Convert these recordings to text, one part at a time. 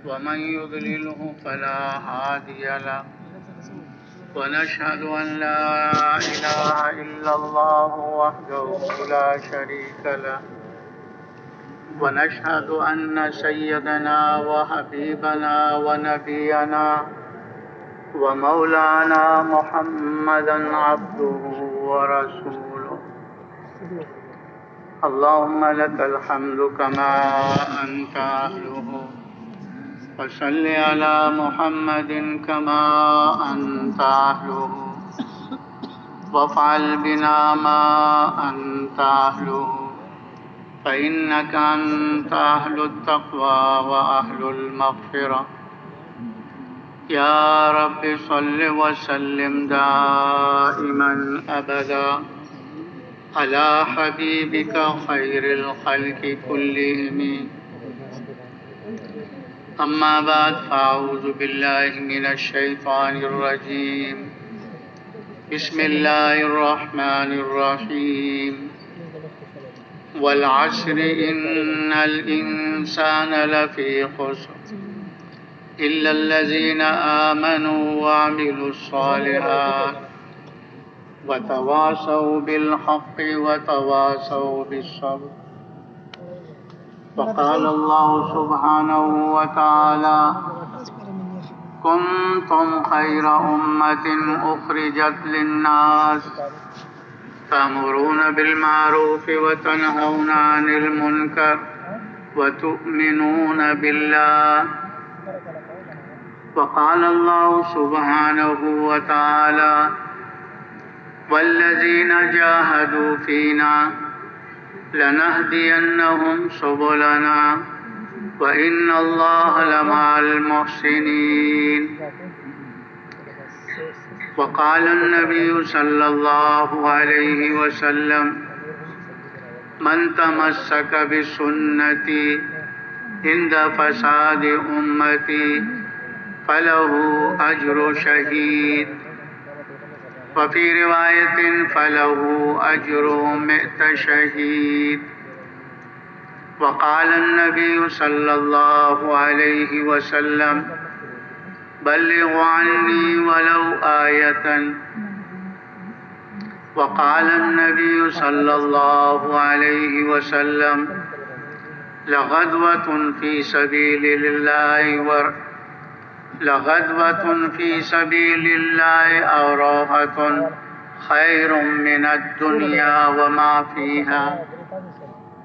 ومن يضلله فلا هادي له ونشهد أن لا إله إلا الله وحده لا شريك له ونشهد أن سيدنا وحبيبنا ونبينا ومولانا محمدا عبده ورسوله اللهم لك الحمد كما أنت أهله وصل على محمد كما أنت أهله وافعل بنا ما أنت أهله فإنك أنت أهل التقوى وأهل المغفرة يا رب صل وسلم دائما أبدا على حبيبك خير الخلق كلهم أما بعد فأعوذ بالله من الشيطان الرجيم بسم الله الرحمن الرحيم والعصر إن الإنسان لفي خسر إلا الذين آمنوا وعملوا الصالحات وتواصوا بالحق وتواصوا بالصبر وقال الله سبحانه وتعالى كنتم خير أمة أخرجت للناس تأمرون بالمعروف وتنهون عن المنكر وتؤمنون بالله وقال الله سبحانه وتعالى والذين جاهدوا فينا لنهدينهم سبلنا وإن الله لمع المحسنين وقال النبي صلى الله عليه وسلم من تمسك بسنتي عند فساد أمتي فله أجر شهيد وفي رواية فله أجر 100 شهيد وقال النبي صلى الله عليه وسلم بلغوا عني ولو آية وقال النبي صلى الله عليه وسلم لغدوة في سبيل الله أو روحة خير من الدنيا وما فيها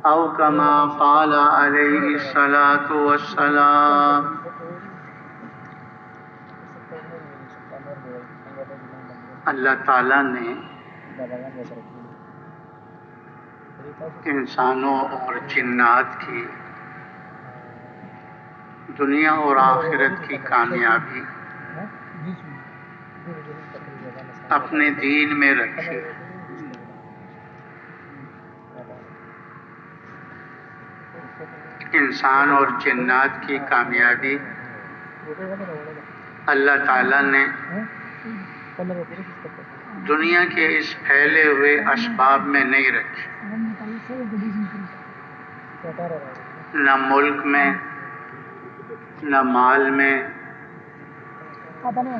أو كما قال عليه الصلاة والسلام اللہ تعالیٰ نے انسانوں اور جنات کی دنیا اور آخرت کی کامیابی اپنے دین میں رکھی انسان اور جنات کی کامیابی اللہ تعالیٰ نے دنیا کے اس پھیلے ہوئے اسباب میں نہیں رکھی، نہ ملک میں، نہ مال میں،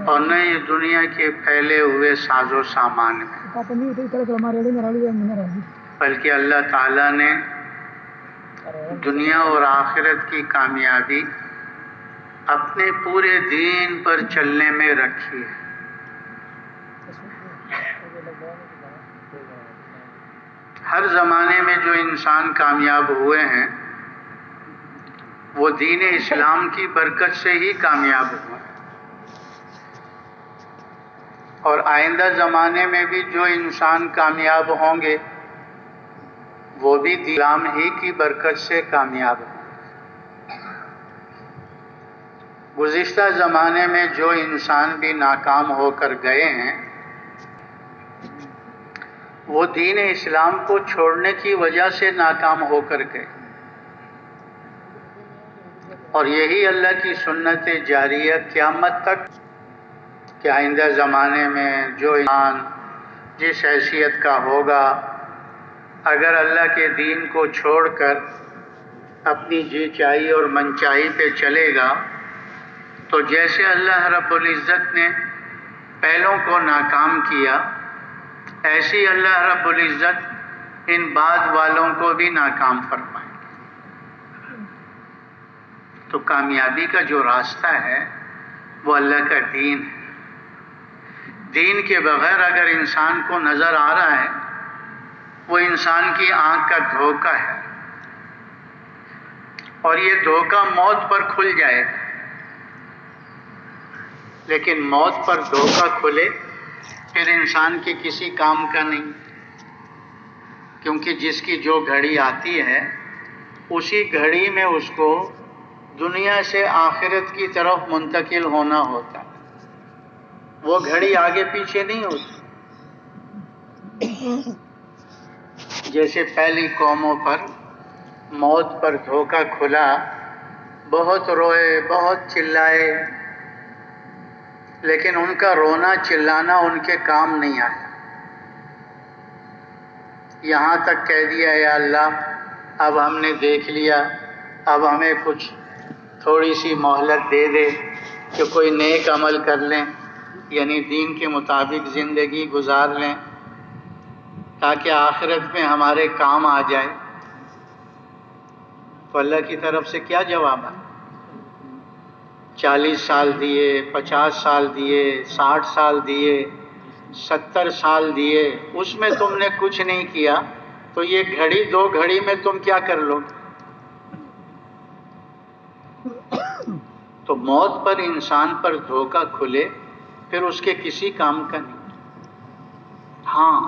اور نہ یہ دنیا کے پھیلے ہوئے ساز و سامان میں، بلکہ اللہ تعالیٰ نے دنیا اور آخرت کی کامیابی اپنے پورے دین پر چلنے میں رکھی ہے۔ ہر زمانے میں جو انسان کامیاب ہوئے ہیں وہ دین اسلام کی برکت سے ہی کامیاب ہوئے، اور آئندہ زمانے میں بھی جو انسان کامیاب ہوں گے وہ بھی دین اسلام ہی کی برکت سے کامیاب ہوں۔ گزشتہ زمانے میں جو انسان بھی ناکام ہو کر گئے ہیں وہ دین اسلام کو چھوڑنے کی وجہ سے ناکام ہو کر گئے، اور یہی اللہ کی سنت جاریہ قیامت تک کہ آئندہ زمانے میں جو انسان جس حیثیت کا ہوگا اگر اللہ کے دین کو چھوڑ کر اپنی جی چاہی اور من چاہی پہ چلے گا تو جیسے اللہ رب العزت نے پہلوں کو ناکام کیا، ایسے ہی اللہ رب العزت ان بعد والوں کو بھی ناکام فرمائے۔ تو کامیابی کا جو راستہ ہے وہ اللہ کا دین ہے۔ دین کے بغیر اگر انسان کو نظر آ رہا ہے وہ انسان کی آنکھ کا دھوکہ ہے، اور یہ دھوکہ موت پر کھل جائے گا۔ لیکن موت پر دھوکہ کھلے پھر انسان کے کسی کام کا نہیں، کیونکہ جس کی جو گھڑی آتی ہے اسی گھڑی میں اس کو دنیا سے آخرت کی طرف منتقل ہونا ہوتا ہے، وہ گھڑی آگے پیچھے نہیں ہوتی۔ جیسے پہلی قوموں پر موت پر دھوکہ کھلا، بہت روئے، بہت چلائے، لیکن ان کا رونا چلانا ان کے کام نہیں آیا۔ یہاں تک کہہ دیا یا اللہ اب ہم نے دیکھ لیا، اب ہمیں کچھ تھوڑی سی مہلت دے دے کہ کوئی نیک عمل کر لیں، یعنی دین کے مطابق زندگی گزار لیں تاکہ آخرت میں ہمارے کام آ جائے۔ تو اللہ کی طرف سے کیا جواب ہے؟ 40 سال دیے، 50 سال دیے، 60 سال دیے، 70 سال دیے، اس میں تم نے کچھ نہیں کیا تو یہ گھڑی 2 گھڑی میں تم کیا کر لو گے؟ تو موت پر انسان پر دھوکہ کھلے پھر اس کے کسی کام کا نہیں۔ ہاں،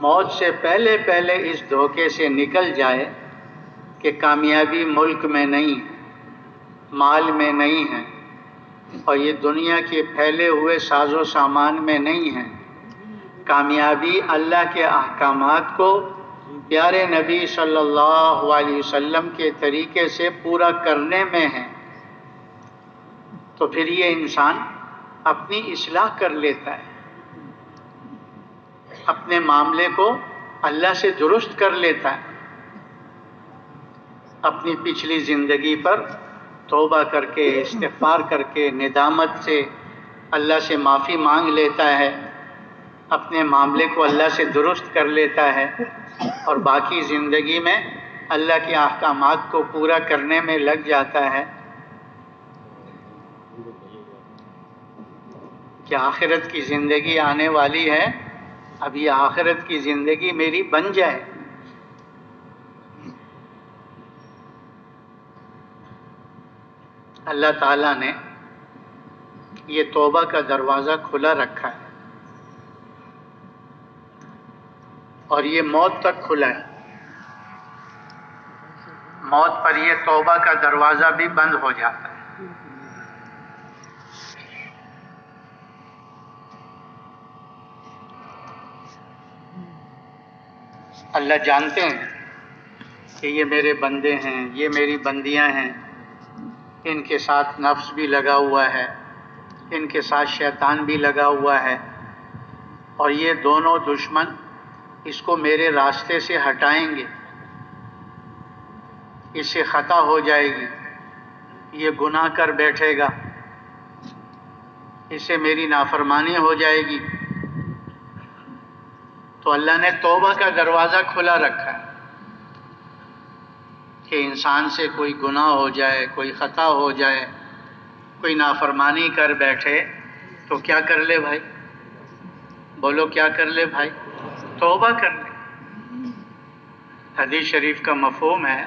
موت سے پہلے پہلے اس دھوکے سے نکل جائے کہ کامیابی ملک میں نہیں ہے، مال میں نہیں ہے، اور یہ دنیا کے پھیلے ہوئے ساز و سامان میں نہیں ہے۔ کامیابی اللہ کے احکامات کو پیارے نبی صلی اللہ علیہ وسلم کے طریقے سے پورا کرنے میں ہے۔ تو پھر یہ انسان اپنی اصلاح کر لیتا ہے، اپنے معاملے کو اللہ سے درست کر لیتا ہے، اپنی پچھلی زندگی پر توبہ کر کے، استغفار کر کے، ندامت سے اللہ سے معافی مانگ لیتا ہے، اپنے معاملے کو اللہ سے درست کر لیتا ہے، اور باقی زندگی میں اللہ کے احکامات کو پورا کرنے میں لگ جاتا ہے کہ آخرت کی زندگی آنے والی ہے، اب یہ آخرت کی زندگی میری بن جائے۔ اللہ تعالیٰ نے یہ توبہ کا دروازہ کھلا رکھا ہے، اور یہ موت تک کھلا ہے۔ موت پر یہ توبہ کا دروازہ بھی بند ہو جاتا ہے۔ اللہ جانتے ہیں کہ یہ میرے بندے ہیں، یہ میری بندیاں ہیں، ان کے ساتھ نفس بھی لگا ہوا ہے، ان کے ساتھ شیطان بھی لگا ہوا ہے، اور یہ دونوں دشمن اس کو میرے راستے سے ہٹائیں گے، اس سے خطا ہو جائے گی، یہ گناہ کر بیٹھے گا، اس سے میری نافرمانی ہو جائے گی۔ تو اللہ نے توبہ کا دروازہ کھلا رکھا ہے کہ انسان سے کوئی گناہ ہو جائے، کوئی خطا ہو جائے، کوئی نافرمانی کر بیٹھے تو کیا کر لے بھائی؟ بولو کیا کر لے بھائی؟ توبہ کر لے۔ حدیث شریف کا مفہوم ہے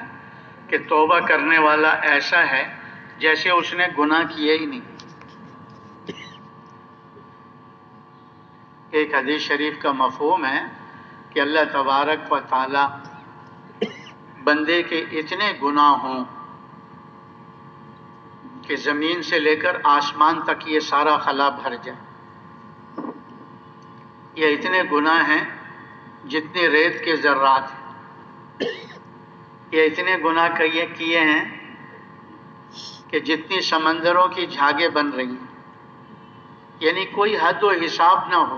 کہ توبہ کرنے والا ایسا ہے جیسے اس نے گناہ کیے ہی نہیں۔ ایک حدیث شریف کا مفہوم ہے کہ اللہ تبارک و تعالی بندے کے اتنے گناہ ہوں کہ زمین سے لے کر آسمان تک یہ سارا خلا بھر جائے۔ یہ اتنے گناہ ہیں جتنے ریت کے ذرات ہیں، یہ اتنے گناہ کیے ہیں کہ جتنی سمندروں کی جھاگیں بن رہی ہیں، یعنی کوئی حد و حساب نہ ہو۔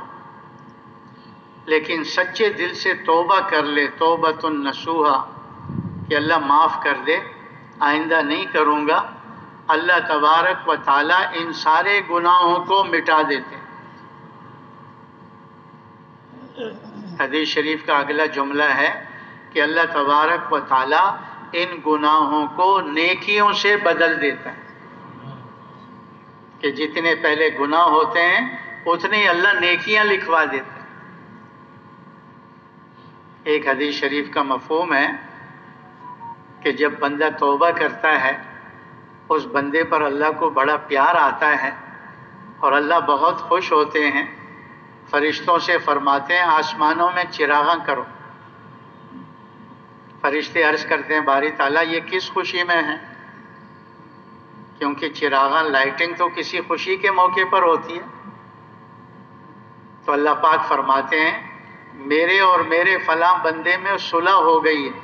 لیکن سچے دل سے توبہ کر لے، توبۃ نصوحا، کہ اللہ معاف کر دے، آئندہ نہیں کروں گا، اللہ تبارک و تعالیٰ ان سارے گناہوں کو مٹا دیتے ہیں۔ حدیث شریف کا اگلا جملہ ہے کہ اللہ تبارک و تعالیٰ ان گناہوں کو نیکیوں سے بدل دیتا ہے، کہ جتنے پہلے گناہ ہوتے ہیں اتنے ہی اللہ نیکیاں لکھوا دیتا ہے۔ ایک حدیث شریف کا مفہوم ہے کہ جب بندہ توبہ کرتا ہے اس بندے پر اللہ کو بڑا پیار آتا ہے اور اللہ بہت خوش ہوتے ہیں، فرشتوں سے فرماتے ہیں آسمانوں میں چراغاں کرو۔ فرشتے عرض کرتے ہیں باری تعالیٰ یہ کس خوشی میں ہے؟ کیونکہ چراغاں لائٹنگ تو کسی خوشی کے موقع پر ہوتی ہے۔ تو اللہ پاک فرماتے ہیں میرے اور میرے فلاں بندے میں صلح ہو گئی ہے،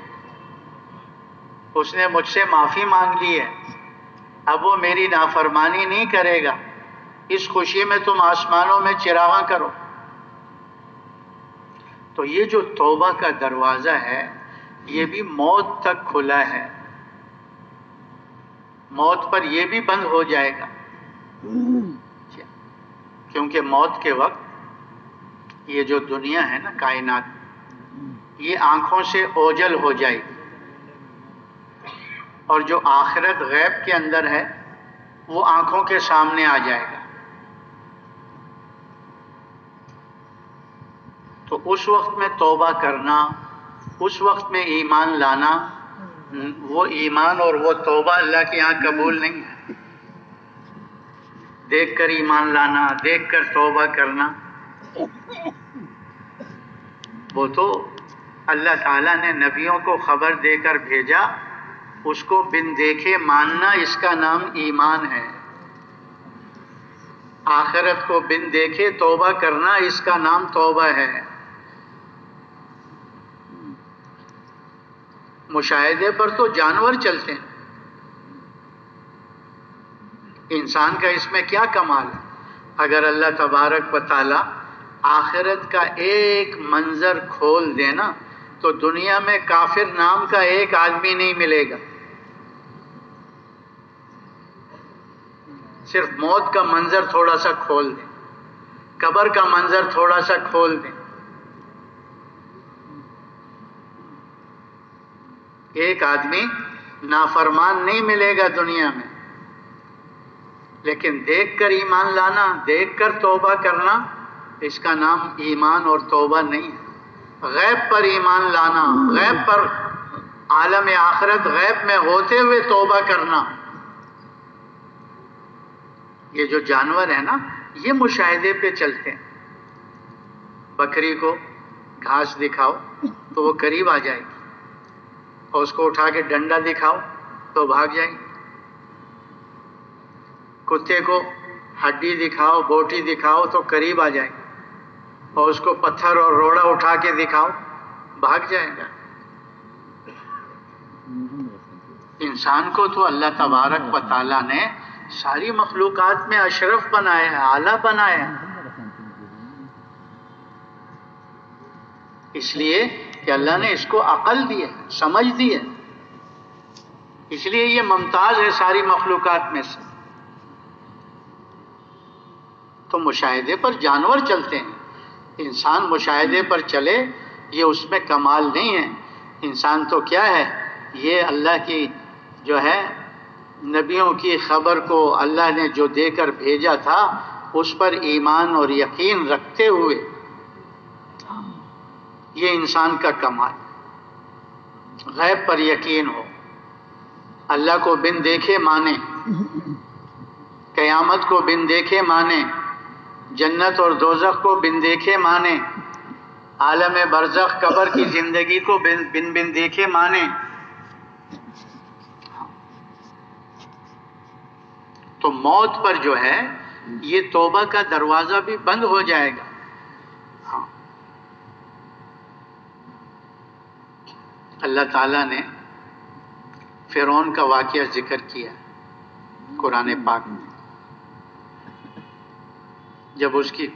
اس نے مجھ سے معافی مانگ لی ہے، اب وہ میری نافرمانی نہیں کرے گا، اس خوشی میں تم آسمانوں میں چراغاں کرو۔ تو یہ جو توبہ کا دروازہ ہے یہ بھی موت تک کھلا ہے، موت پر یہ بھی بند ہو جائے گا، کیونکہ موت کے وقت یہ جو دنیا ہے نا کائنات، یہ آنکھوں سے اوجھل ہو جائے گی، اور جو آخرت غیب کے اندر ہے وہ آنکھوں کے سامنے آ جائے گا۔ تو اس وقت میں توبہ کرنا، اس وقت میں ایمان لانا، وہ ایمان اور وہ توبہ اللہ کے یہاں قبول نہیں ہے۔ دیکھ کر ایمان لانا، دیکھ کر توبہ کرنا، وہ تو اللہ تعالیٰ نے نبیوں کو خبر دے کر بھیجا، اس کو بن دیکھے ماننا اس کا نام ایمان ہے۔ آخرت کو بن دیکھے توبہ کرنا اس کا نام توبہ ہے۔ مشاہدے پر تو جانور چلتے ہیں، انسان کا اس میں کیا کمال ہے؟ اگر اللہ تبارک و تعالی آخرت کا ایک منظر کھول دینا تو دنیا میں کافر نام کا ایک آدمی نہیں ملے گا۔ صرف موت کا منظر تھوڑا سا کھول دیں، قبر کا منظر تھوڑا سا کھول دیں، ایک آدمی نافرمان نہیں ملے گا دنیا میں۔ لیکن دیکھ کر ایمان لانا، دیکھ کر توبہ کرنا، اس کا نام ایمان اور توبہ نہیں ہے۔ غیب پر ایمان لانا، غیب پر، عالم آخرت غیب میں ہوتے ہوئے توبہ کرنا، یہ جو جانور ہیں نا یہ مشاہدے پہ چلتے ہیں۔ بکری کو گھاس دکھاؤ تو وہ قریب آ جائے گی، اور اس کو اٹھا کے ڈنڈا دکھاؤ تو بھاگ جائے گی۔ کتے کو ہڈی دکھاؤ، بوٹی دکھاؤ تو قریب آ جائے گی، اور اس کو پتھر اور روڑا اٹھا کے دکھاؤ بھاگ جائے گا۔ انسان کو تو اللہ تبارک و تعالیٰ نے ساری مخلوقات میں اشرف بنایا ہے، اعلیٰ بنایا ہے، اس لیے کہ اللہ نے اس کو عقل دی ہے، سمجھ دی ہے، اس لیے یہ ممتاز ہے ساری مخلوقات میں سے۔ تو مشاہدے پر جانور چلتے ہیں، انسان مشاہدے پر چلے یہ اس میں کمال نہیں ہے۔ انسان تو کیا ہے، یہ اللہ کی جو ہے نبیوں کی خبر کو اللہ نے جو دے کر بھیجا تھا اس پر ایمان اور یقین رکھتے ہوئے، یہ انسان کا کمال، غیب پر یقین ہو، اللہ کو بن دیکھے مانے، قیامت کو بن دیکھے مانے، جنت اور دوزخ کو بن دیکھے مانے، عالم برزخ قبر کی زندگی کو بن دیکھے مانے۔ تو موت پر جو ہے یہ توبہ کا دروازہ بھی بند ہو جائے گا۔ ہاں، اللہ تعالیٰ نے فرعون کا واقعہ ذکر کیا قرآن پاک میں، جب اس کی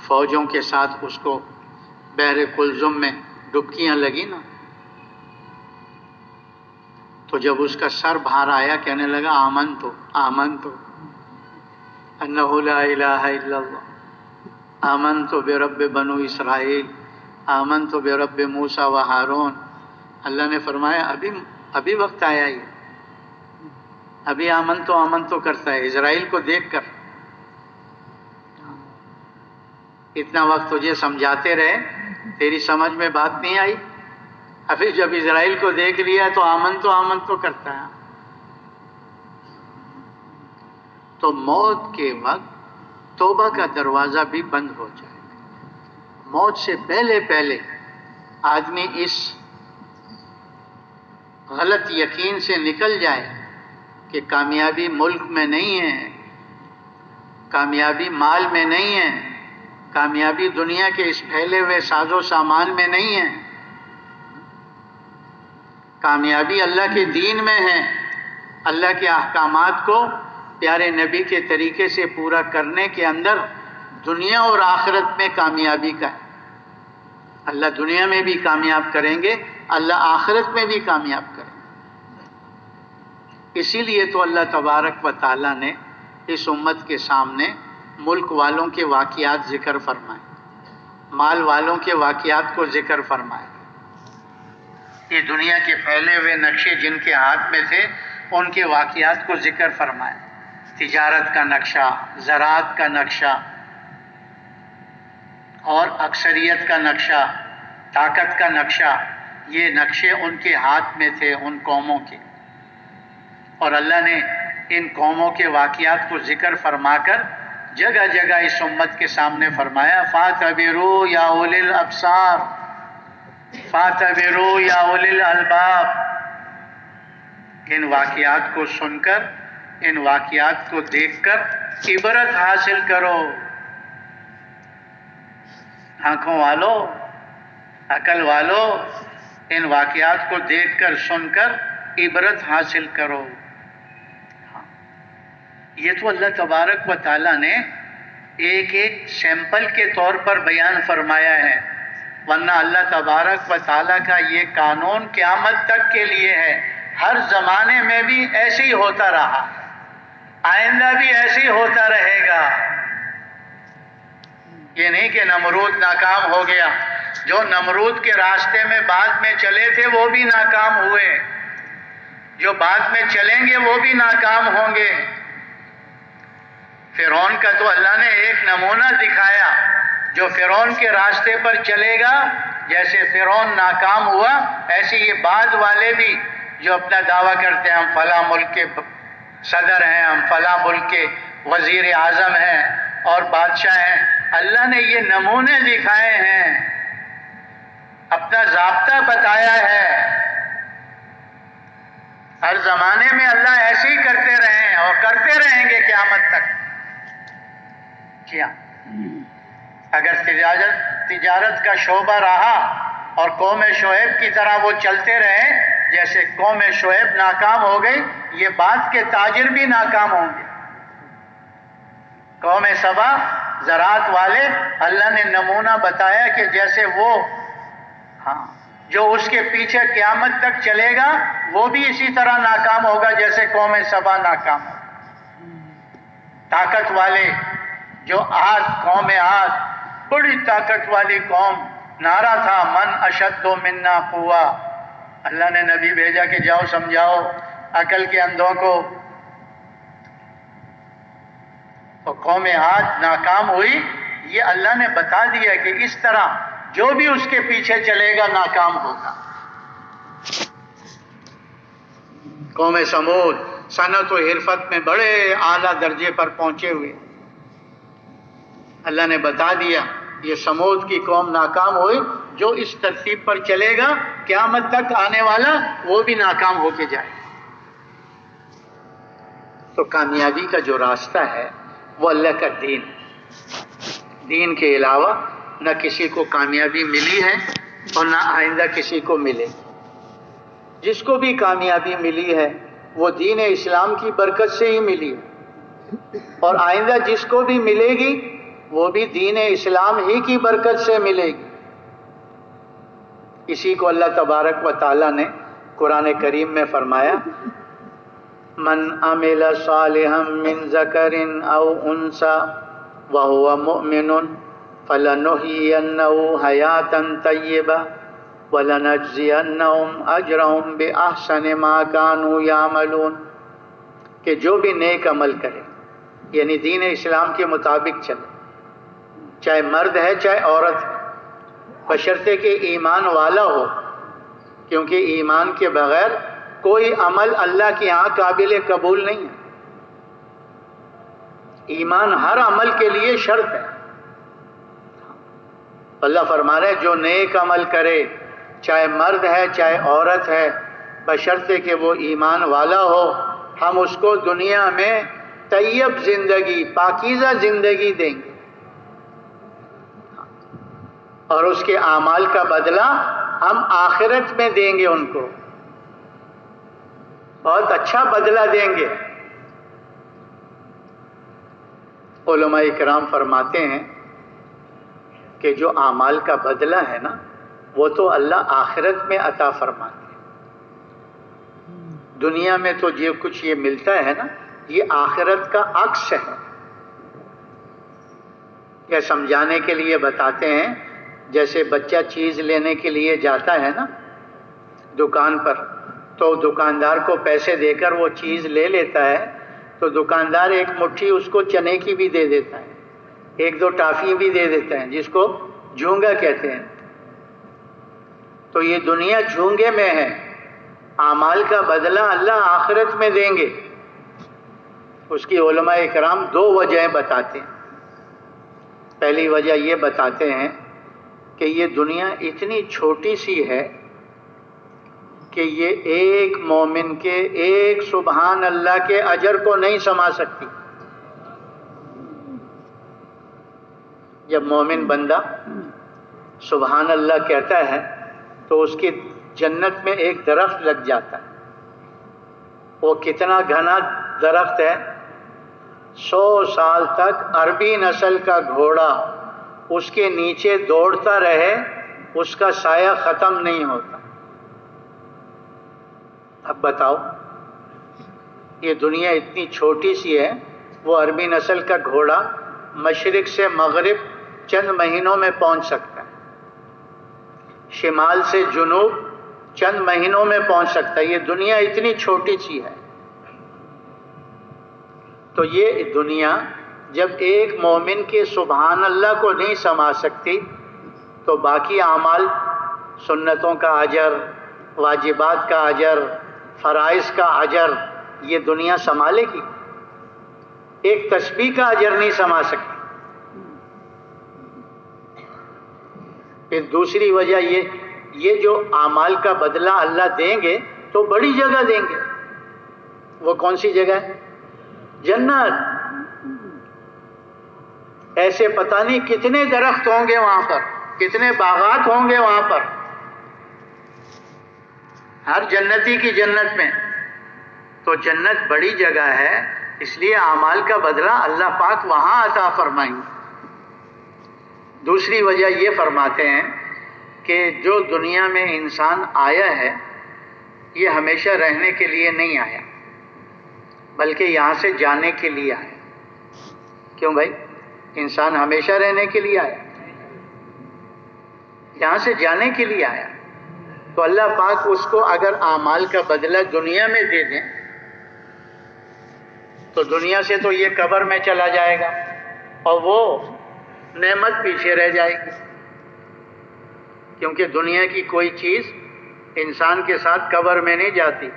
فوجوں کے ساتھ اس کو بحر کلزم میں ڈبکیاں لگی نا، تو تو جب اس کا سر باہر آیا کہنے لگا آمنتو انہ لا الہ الا اللہ، آمنتو برب بنو اسرائیل، آمنتو برب موسیٰ و ہارون۔ اللہ نے فرمایا ابھی وقت آیا ہی، ابھی آمنتو کرتا ہے اسرائیل کو دیکھ کر۔ اتنا وقت تجھے سمجھاتے رہے، تیری سمجھ میں بات نہیں آئی، ابھی جب اسرائیل کو دیکھ لیا تو آمنتو کرتا ہے۔ تو موت کے وقت توبہ کا دروازہ بھی بند ہو جائے گا۔ موت سے پہلے آدمی اس غلط یقین سے نکل جائے کہ کامیابی ملک میں نہیں ہے، کامیابی مال میں نہیں ہے، کامیابی دنیا کے اس پھیلے ہوئے ساز و سامان میں نہیں ہے، کامیابی اللہ کے دین میں ہے، اللہ کے احکامات کو پیارے نبی کے طریقے سے پورا کرنے کے اندر دنیا اور آخرت میں کامیابی کا ہے۔ اللہ دنیا میں بھی کامیاب کریں گے، اللہ آخرت میں بھی کامیاب کریں گے۔ اسی لیے تو اللہ تبارک و تعالیٰ نے اس امت کے سامنے ملک والوں کے واقعات ذکر فرمائے، مال والوں کے واقعات کو ذکر فرمائے، یہ دنیا کے پھیلے ہوئے نقشے جن کے ہاتھ میں تھے ان کے واقعات کو ذکر فرمائے، تجارت کا نقشہ، زراعت کا نقشہ اور اکثریت کا نقشہ، طاقت کا نقشہ، یہ نقشے ان کے ہاتھ میں تھے ان قوموں کے۔ اور اللہ نے ان قوموں کے واقعات کو ذکر فرما کر جگہ جگہ اس امت کے سامنے فرمایا فَاعْتَبِرُوا يَا أُولِي الْأَبْصَارِ فَاعْتَبِرُوا يَا أُولِي الْأَلْبَابِ۔ ان واقعات کو سن کر، ان واقعات کو دیکھ کر عبرت حاصل کرو، آنکھوں والو، عقل والو، ان واقعات کو دیکھ کر سن کر عبرت حاصل کرو۔ یہ تو اللہ تبارک و تعالیٰ نے ایک سیمپل کے طور پر بیان فرمایا ہے، ورنہ اللہ تبارک و تعالیٰ کا یہ قانون قیامت تک کے لیے ہے، ہر زمانے میں بھی ایسے ہی ہوتا رہا، آئندہ بھی ایسے ہی ہوتا رہے گا۔ یہ نہیں کہ نمرود ناکام ہو گیا، جو نمرود کے راستے میں بعد میں چلے تھے وہ بھی ناکام ہوئے، جو بعد میں چلیں گے وہ بھی ناکام ہوں گے۔ فرعون کا تو اللہ نے ایک نمونہ دکھایا، جو فرعون کے راستے پر چلے گا، جیسے فرعون ناکام ہوا، ایسے یہ بعد والے بھی جو اپنا دعویٰ کرتے ہیں ہم فلاں ملک کے صدر ہیں، ہم فلاں ملک کے وزیر اعظم ہیں اور بادشاہ ہیں، اللہ نے یہ نمونے دکھائے ہیں، اپنا ضابطہ بتایا ہے۔ ہر زمانے میں اللہ ایسے ہی کرتے رہے ہیں اور کرتے رہیں گے قیامت تک۔ کیا اگر تجارت کا شعبہ رہا اور قوم شعیب کی طرح وہ چلتے رہے، جیسے قوم شعیب ناکام ہو گئی، یہ بعد کے تاجر بھی ناکام ہوں گے۔ قوم سبا زراعت والے، اللہ نے نمونہ بتایا کہ جیسے وہ جو اس کے پیچھے قیامت تک چلے گا وہ بھی اسی طرح ناکام ہوگا جیسے قوم سبا ناکام ہو۔ طاقت والے جو قوم عاد، بڑی طاقت والی قوم، نعرہ تھا من اشد منا قوہ، اللہ نے نبی بھیجا کہ جاؤ سمجھاؤ عقل کے اندھوں کو، تو قوم عاد ناکام ہوئی۔ یہ اللہ نے بتا دیا کہ اس طرح جو بھی اس کے پیچھے چلے گا ناکام ہوگا۔ قوم سمود صنعت و حرفت میں بڑے اعلیٰ درجے پر پہنچے ہوئے، اللہ نے بتا دیا یہ سمود کی قوم ناکام ہوئی، جو اس ترتیب پر چلے گا قیامت تک آنے والا وہ بھی ناکام ہو کے جائے۔ تو کامیابی کا جو راستہ ہے وہ اللہ کا دین کے علاوہ نہ کسی کو کامیابی ملی ہے اور نہ آئندہ کسی کو ملے۔ جس کو بھی کامیابی ملی ہے وہ دین اسلام کی برکت سے ہی ملی، اور آئندہ جس کو بھی ملے گی وہ بھی دین اسلام ہی کی برکت سے ملے گی۔ اسی کو اللہ تبارک و تعالیٰ نے قرآن کریم میں فرمایا من عمل صالحا من ذکر او انثى وهو مؤمن فلنحيينه حیاتا طیبہ وَلَنَجْزِيَنَّهُمْ أَجْرَهُمْ بِأَحْسَنِ مَا كَانُوا يَعْمَلُونَ، کہ جو بھی نیک عمل کرے یعنی دین اسلام کے مطابق چلے، چاہے مرد ہے چاہے عورت ہے، بشرطے کہ ایمان والا ہو، کیونکہ ایمان کے بغیر کوئی عمل اللہ کے ہاں قابل قبول نہیں ہے۔ ایمان ہر عمل کے لیے شرط ہے۔ اللہ فرما رہے جو نیک عمل کرے، چاہے مرد ہے چاہے عورت ہے، بشرطے کہ وہ ایمان والا ہو، ہم اس کو دنیا میں طیب زندگی، پاکیزہ زندگی دیں گے، اور اس کے اعمال کا بدلہ ہم آخرت میں دیں گے، ان کو بہت اچھا بدلہ دیں گے۔ علماء کرام فرماتے ہیں کہ جو اعمال کا بدلہ ہے نا، وہ تو اللہ آخرت میں عطا فرماتے ہیں۔ دنیا میں تو جو کچھ یہ ملتا ہے نا، یہ آخرت کا عکس ہے۔ یہ سمجھانے کے لیے بتاتے ہیں، جیسے بچہ چیز لینے کے لیے جاتا ہے نا دکان پر، تو دکاندار کو پیسے دے کر وہ چیز لے لیتا ہے، تو دکاندار ایک مٹھی اس کو چنے کی بھی دے دیتا ہے، ایک دو ٹافی بھی دے دیتا ہے، جس کو جھونگا کہتے ہیں۔ تو یہ دنیا جھونگے میں ہے، اعمال کا بدلہ اللہ آخرت میں دیں گے۔ اس کی علماء کرام دو وجہیں بتاتے ہیں۔ پہلی وجہ یہ بتاتے ہیں کہ یہ دنیا اتنی چھوٹی سی ہے کہ یہ ایک مومن کے ایک سبحان اللہ کے اجر کو نہیں سما سکتی۔ جب مومن بندہ سبحان اللہ کہتا ہے تو اس کی جنت میں ایک درخت لگ جاتا ہے۔ وہ کتنا گھنا درخت ہے، 100 سال تک عربی نسل کا گھوڑا اس کے نیچے دوڑتا رہے، اس کا سایہ ختم نہیں ہوتا۔ اب بتاؤ، یہ دنیا اتنی چھوٹی سی ہے، وہ عربی نسل کا گھوڑا مشرق سے مغرب چند مہینوں میں پہنچ سکتا ہے، شمال سے جنوب چند مہینوں میں پہنچ سکتا ہے۔ یہ دنیا اتنی چھوٹی سی ہے۔ تو یہ دنیا جب ایک مومن کے سبحان اللہ کو نہیں سما سکتی، تو باقی اعمال، سنتوں کا اجر، واجبات کا اجر، فرائض کا اجر، یہ دنیا سنبھالے گی؟ ایک تسبیح کا اجر نہیں سما سکتی۔ پھر دوسری وجہ یہ جو اعمال کا بدلہ اللہ دیں گے تو بڑی جگہ دیں گے۔ وہ کون سی جگہ ہے؟ جنت۔ ایسے پتہ نہیں کتنے درخت ہوں گے وہاں پر، کتنے باغات ہوں گے وہاں پر، ہر جنتی کی جنت میں۔ تو جنت بڑی جگہ ہے، اس لیے اعمال کا بدلہ اللہ پاک وہاں عطا فرمائیں گے۔ دوسری وجہ یہ فرماتے ہیں کہ جو دنیا میں انسان آیا ہے، یہ ہمیشہ رہنے کے لیے نہیں آیا، بلکہ یہاں سے جانے کے لیے آیا۔ کیوں بھائی؟ انسان ہمیشہ رہنے کے لیے آیا؟ یہاں سے جانے کے لیے آیا۔ تو اللہ پاک اس کو اگر اعمال کا بدلہ دنیا میں دے دیں تو دنیا سے تو یہ قبر میں چلا جائے گا، اور وہ نعمت پیچھے رہ جائے گی، کیونکہ دنیا کی کوئی چیز انسان کے ساتھ قبر میں نہیں جاتی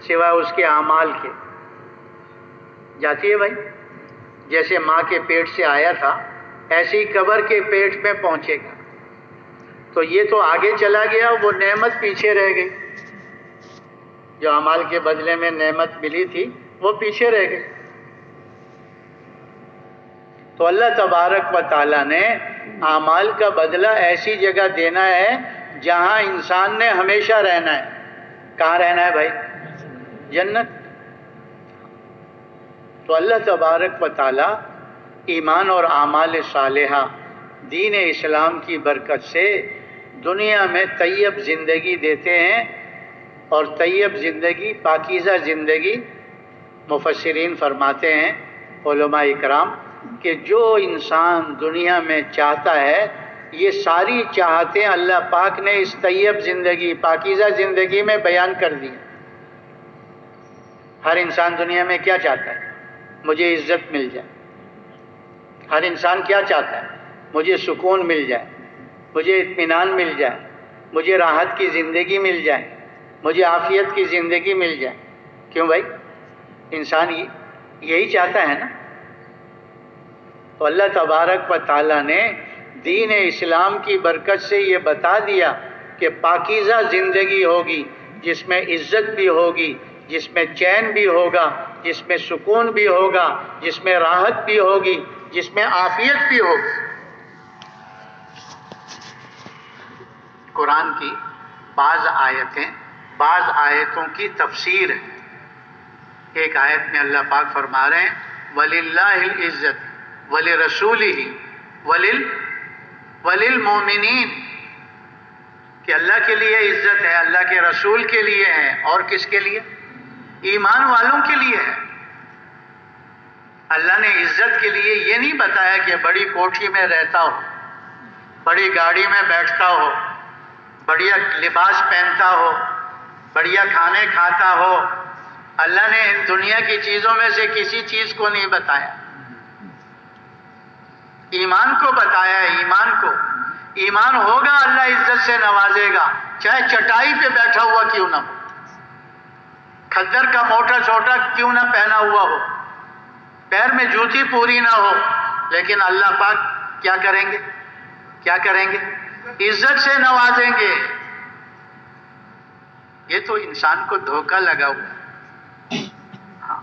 سوائے اس کے اعمال کے۔ جاتی ہے بھائی؟ جیسے ماں کے پیٹ سے آیا تھا، ایسے ہی قبر کے پیٹ میں پہنچے گا۔ تو یہ تو آگے چلا گیا، وہ نعمت پیچھے رہ گئی، جو اعمال کے بدلے میں نعمت ملی تھی وہ پیچھے رہ گئی۔ تو اللہ تبارک و تعالیٰ نے اعمال کا بدلہ ایسی جگہ دینا ہے جہاں انسان نے ہمیشہ رہنا ہے۔ کہاں رہنا ہے بھائی؟ جنت۔ تو اللہ تبارک و تعالیٰ ایمان اور اعمال صالحہ، دین اسلام کی برکت سے دنیا میں طیب زندگی دیتے ہیں، اور طیب زندگی، پاکیزہ زندگی، مفسرین فرماتے ہیں علماء اکرام کہ جو انسان دنیا میں چاہتا ہے، یہ ساری چاہتیں اللہ پاک نے اس طیب زندگی، پاکیزہ زندگی میں بیان کر دی۔ ہر انسان دنیا میں کیا چاہتا ہے؟ مجھے عزت مل جائے۔ ہر انسان کیا چاہتا ہے؟ مجھے سکون مل جائے، مجھے اطمینان مل جائے، مجھے راحت کی زندگی مل جائے، مجھے عافیت کی زندگی مل جائے۔ کیوں بھائی؟ انسان یہی چاہتا ہے نا۔ تو اللہ تبارک و تعالیٰ نے دین اسلام کی برکت سے یہ بتا دیا کہ پاکیزہ زندگی ہوگی، جس میں عزت بھی ہوگی، جس میں چین بھی ہوگا، جس میں سکون بھی ہوگا، جس میں راحت بھی ہوگی، جس میں عافیت بھی ہوگی۔ قرآن کی بعض آیتوں کی تفسیر ہے۔ ایک آیت میں اللہ پاک فرما رہے ہیں وَلِلَّهِ الْعِزَّةُ وَلِرَسُولِهِ وَلِلْمُؤْمِنِينَ، کہ اللہ کے لیے عزت ہے، اللہ کے رسول کے لیے ہے، اور کس کے لیے؟ ایمان والوں کے لیے ہے۔ اللہ نے عزت کے لیے یہ نہیں بتایا کہ بڑی کوٹھی میں رہتا ہو، بڑی گاڑی میں بیٹھتا ہو، بڑھیا لباس پہنتا ہو، بڑھیا کھانے کھاتا ہو۔ اللہ نے ان دنیا کی چیزوں میں سے کسی چیز کو نہیں بتایا، ایمان کو بتایا ہے۔ ایمان کو، ایمان ہوگا اللہ عزت سے نوازے گا، چاہے چٹائی پہ بیٹھا ہوا کیوں نہ ہو، کھدر کا موٹا چھوٹا کیوں نہ پہنا ہوا ہو، پیر میں جوتی پوری نہ ہو، لیکن اللہ پاک کیا کریں گے؟ کیا کریں گے؟ عزت سے نوازیں گے۔ یہ تو انسان کو دھوکہ لگا ہوا ہے۔ ہاں،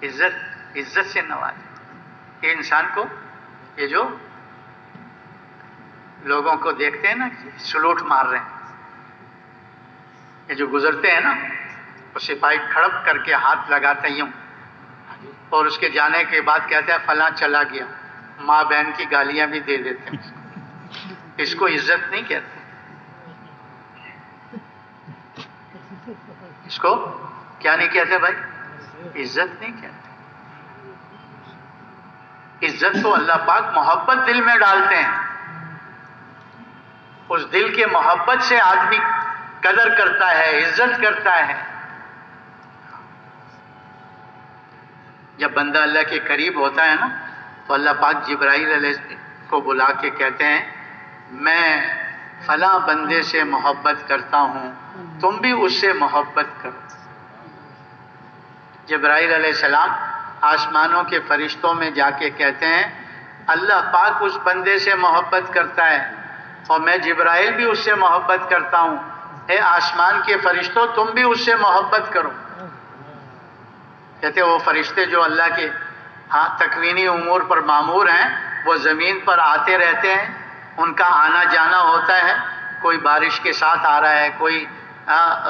عزت سے نوازیں۔ یہ انسان کو، یہ جو لوگوں کو دیکھتے ہیں نا سلوٹ مار رہے ہیں، یہ جو گزرتے ہیں نا، وہ سپاہی کھڑپ کر کے ہاتھ لگاتے ہوں، اور اس کے جانے کے بعد کہتے ہیں فلاں چلا گیا، ماں بہن کی گالیاں بھی دے دیتے ہیں۔ اس کو عزت نہیں کہتے، اس کو کیا نہیں کہتے بھائی؟ عزت نہیں کہتے۔ عزت تو اللہ پاک محبت دل میں ڈالتے ہیں، اس دل کے محبت سے آدمی قدر کرتا ہے، عزت کرتا ہے۔ جب بندہ اللہ کے قریب ہوتا ہے نا، تو اللہ پاک جبرائیل علیہ کو بلا کے کہتے ہیں میں فلاں بندے سے محبت کرتا ہوں، تم بھی اس سے محبت کرو۔ جبرائیل علیہ السلام آسمانوں کے فرشتوں میں جا کے کہتے ہیں اللہ پاک اس بندے سے محبت کرتا ہے، اور میں جبرائیل بھی اس سے محبت کرتا ہوں، اے آسمان کے فرشتوں تم بھی اس سے محبت کرو۔ کہتے وہ فرشتے جو اللہ کے تکوینی امور پر مامور ہیں، وہ زمین پر آتے رہتے ہیں، ان کا آنا جانا ہوتا ہے، کوئی بارش کے ساتھ آ رہا ہے، کوئی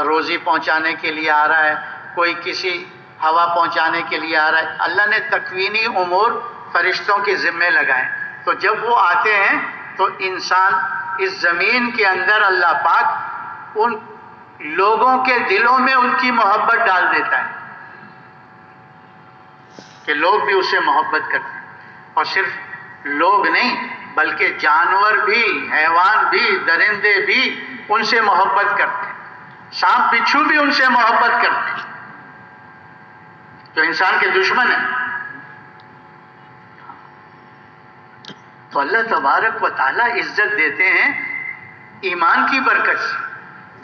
روزی پہنچانے کے لیے آ رہا ہے، کوئی کسی ہوا پہنچانے کے لیے آ رہا ہے۔ اللہ نے تکوینی امور فرشتوں کے ذمے لگائے، تو جب وہ آتے ہیں تو انسان اس زمین کے اندر اللہ پاک ان لوگوں کے دلوں میں ان کی محبت ڈال دیتا ہے کہ لوگ بھی اس سے محبت کرتے ہیں۔ اور صرف لوگ نہیں بلکہ جانور بھی، حیوان بھی، درندے بھی ان سے محبت کرتے ہیں، سانپ بچھو بھی ان سے محبت کرتے ہیں جو انسان کے دشمن ہیں۔ تو اللہ تبارک و تعالیٰ عزت دیتے ہیں ایمان کی برکت سے۔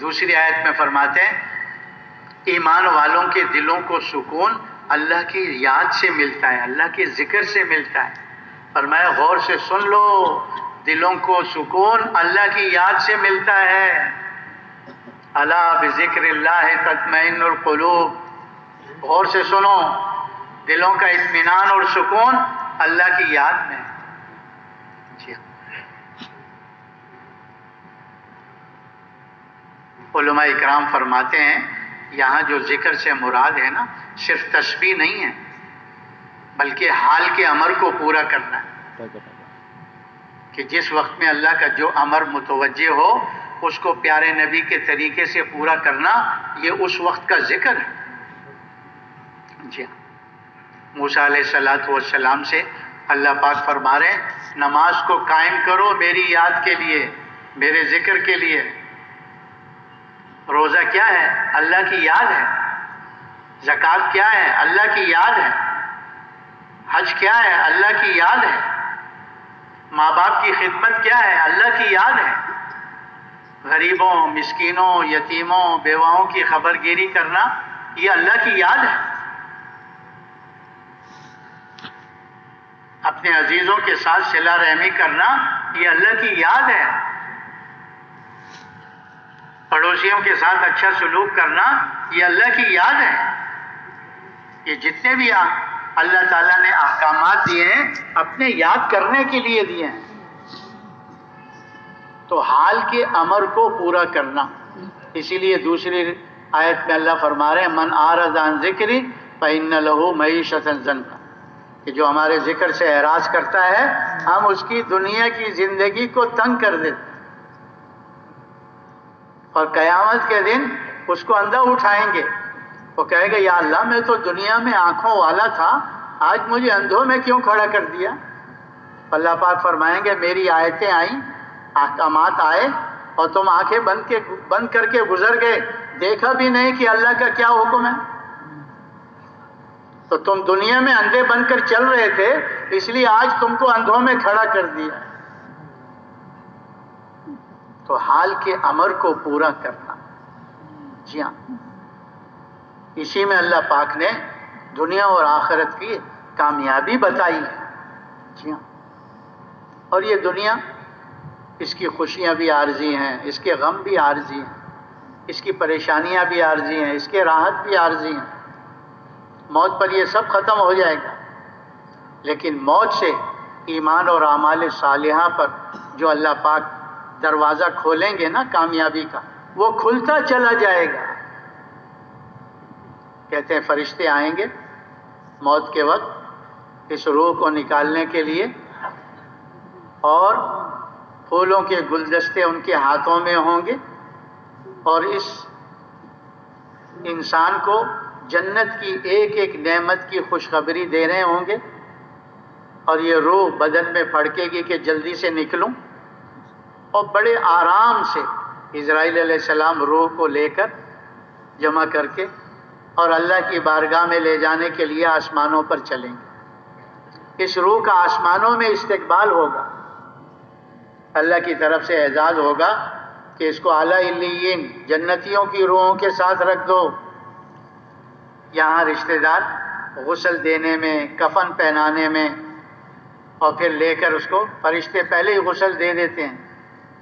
دوسری آیت میں فرماتے ہیں ایمان والوں کے دلوں کو سکون اللہ کی یاد سے ملتا ہے، اللہ کے ذکر سے ملتا ہے۔ فرمایا غور سے سن لو، دلوں کو سکون اللہ کی یاد سے ملتا ہے۔ الا بذکر اللہ تطمئن القلوب، غور سے سنو، دلوں کا اطمینان اور سکون اللہ کی یاد میں ہے۔ جی علماء اکرام فرماتے ہیں یہاں جو ذکر سے مراد ہے نا، صرف تسبیح نہیں ہے بلکہ حال کے امر کو پورا کرنا ہے، کہ جس وقت میں اللہ کا جو امر متوجہ ہو اس کو پیارے نبی کے طریقے سے پورا کرنا، یہ اس وقت کا ذکر ہے۔ جی ہاں، موسیٰ علیہ السلام سے اللہ پاک فرما رہے ہیں نماز کو قائم کرو میری یاد کے لیے، میرے ذکر کے لیے۔ روزہ کیا ہے؟ اللہ کی یاد ہے۔ زکوٰۃ کیا ہے؟ اللہ کی یاد ہے۔ حج کیا ہے؟ اللہ کی یاد ہے۔ ماں باپ کی خدمت کیا ہے؟ اللہ کی یاد ہے۔ غریبوں، مسکینوں، یتیموں، بیواؤں کی خبر گیری کرنا، یہ اللہ کی یاد ہے۔ اپنے عزیزوں کے ساتھ صلہ رحمی کرنا، یہ اللہ کی یاد ہے۔ پڑوسیوں کے ساتھ اچھا سلوک کرنا، یہ اللہ کی یاد ہے۔ یہ جتنے بھی اللہ تعالیٰ نے احکامات دیے ہیں اپنے یاد کرنے کے لیے دیے ہیں۔ تو حال کے امر کو پورا کرنا، اسی لیے دوسری آیت میں اللہ فرما رہے ہیں من اعرض عن ذکری فإن له معیشۃ ضنکا، کہ جو ہمارے ذکر سے اعراض کرتا ہے ہم اس کی دنیا کی زندگی کو تنگ کر دیتے، اور قیامت کے دن اس کو اندھا اٹھائیں گے۔ وہ کہے گا یا اللہ میں تو دنیا میں آنکھوں والا تھا، آج مجھے اندھوں میں کیوں کھڑا کر دیا؟ اللہ پاک فرمائیں گے میری آیتیں آئیں، احکامات آئے اور تم آنکھیں بند کر کے گزر گئے، دیکھا بھی نہیں کہ اللہ کا کیا حکم ہے۔ تو تم دنیا میں اندھے بن کر چل رہے تھے، اس لیے آج تم کو اندھوں میں کھڑا کر دیا۔ تو حال کے امر کو پورا کرنا، جی ہاں، اسی میں اللہ پاک نے دنیا اور آخرت کی کامیابی بتائی ہے۔ جی ہاں، اور یہ دنیا، اس کی خوشیاں بھی عارضی ہیں، اس کے غم بھی عارضی ہیں، اس کی پریشانیاں بھی عارضی ہیں، اس کے راحت بھی عارضی ہیں۔ موت پر یہ سب ختم ہو جائے گا، لیکن موت سے ایمان اور اعمال صالحہ پر جو اللہ پاک دروازہ کھولیں گے نا کامیابی کا، وہ کھلتا چلا جائے گا۔ کہتے ہیں فرشتے آئیں گے موت کے وقت اس روح کو نکالنے کے لیے، اور پھولوں کے گلدستے ان کے ہاتھوں میں ہوں گے، اور اس انسان کو جنت کی ایک ایک نعمت کی خوشخبری دے رہے ہوں گے، اور یہ روح بدن میں پھڑکے گی کہ جلدی سے نکلوں، اور بڑے آرام سے اسرائیل علیہ السلام روح کو لے کر جمع کر کے اور اللہ کی بارگاہ میں لے جانے کے لیے آسمانوں پر چلیں گے۔ اس روح کا آسمانوں میں استقبال ہوگا، اللہ کی طرف سے اعزاز ہوگا کہ اس کو اعلیٰ علیین جنتیوں کی روحوں کے ساتھ رکھ دو۔ یہاں رشتہ دار غسل دینے میں، کفن پہنانے میں، اور پھر لے کر اس کو فرشتے پہلے ہی غسل دے دیتے ہیں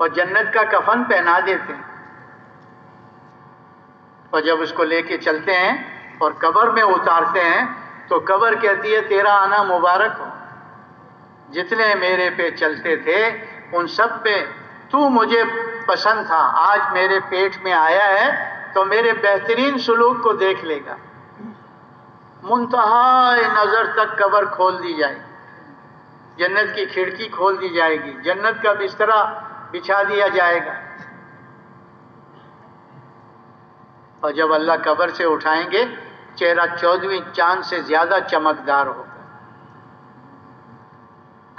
اور جنت کا کفن پہنا دیتے ہیں، اور جب اس کو لے کے چلتے ہیں اور قبر میں اتارتے ہیں تو قبر کہتی ہے تیرا آنا مبارک ہو، جتنے میرے پہ چلتے تھے ان سب پہ تو مجھے پسند تھا، آج میرے پیٹ میں آیا ہے تو میرے بہترین سلوک کو دیکھ لے گا۔ منتہائے نظر تک قبر کھول دی جائے گی، جنت کی کھڑکی کھول دی جائے گی، جنت کا بسترا بچھا دیا جائے گا، اور جب اللہ قبر سے اٹھائیں گے چہرہ 14ویں چاند سے زیادہ چمکدار ہوگا۔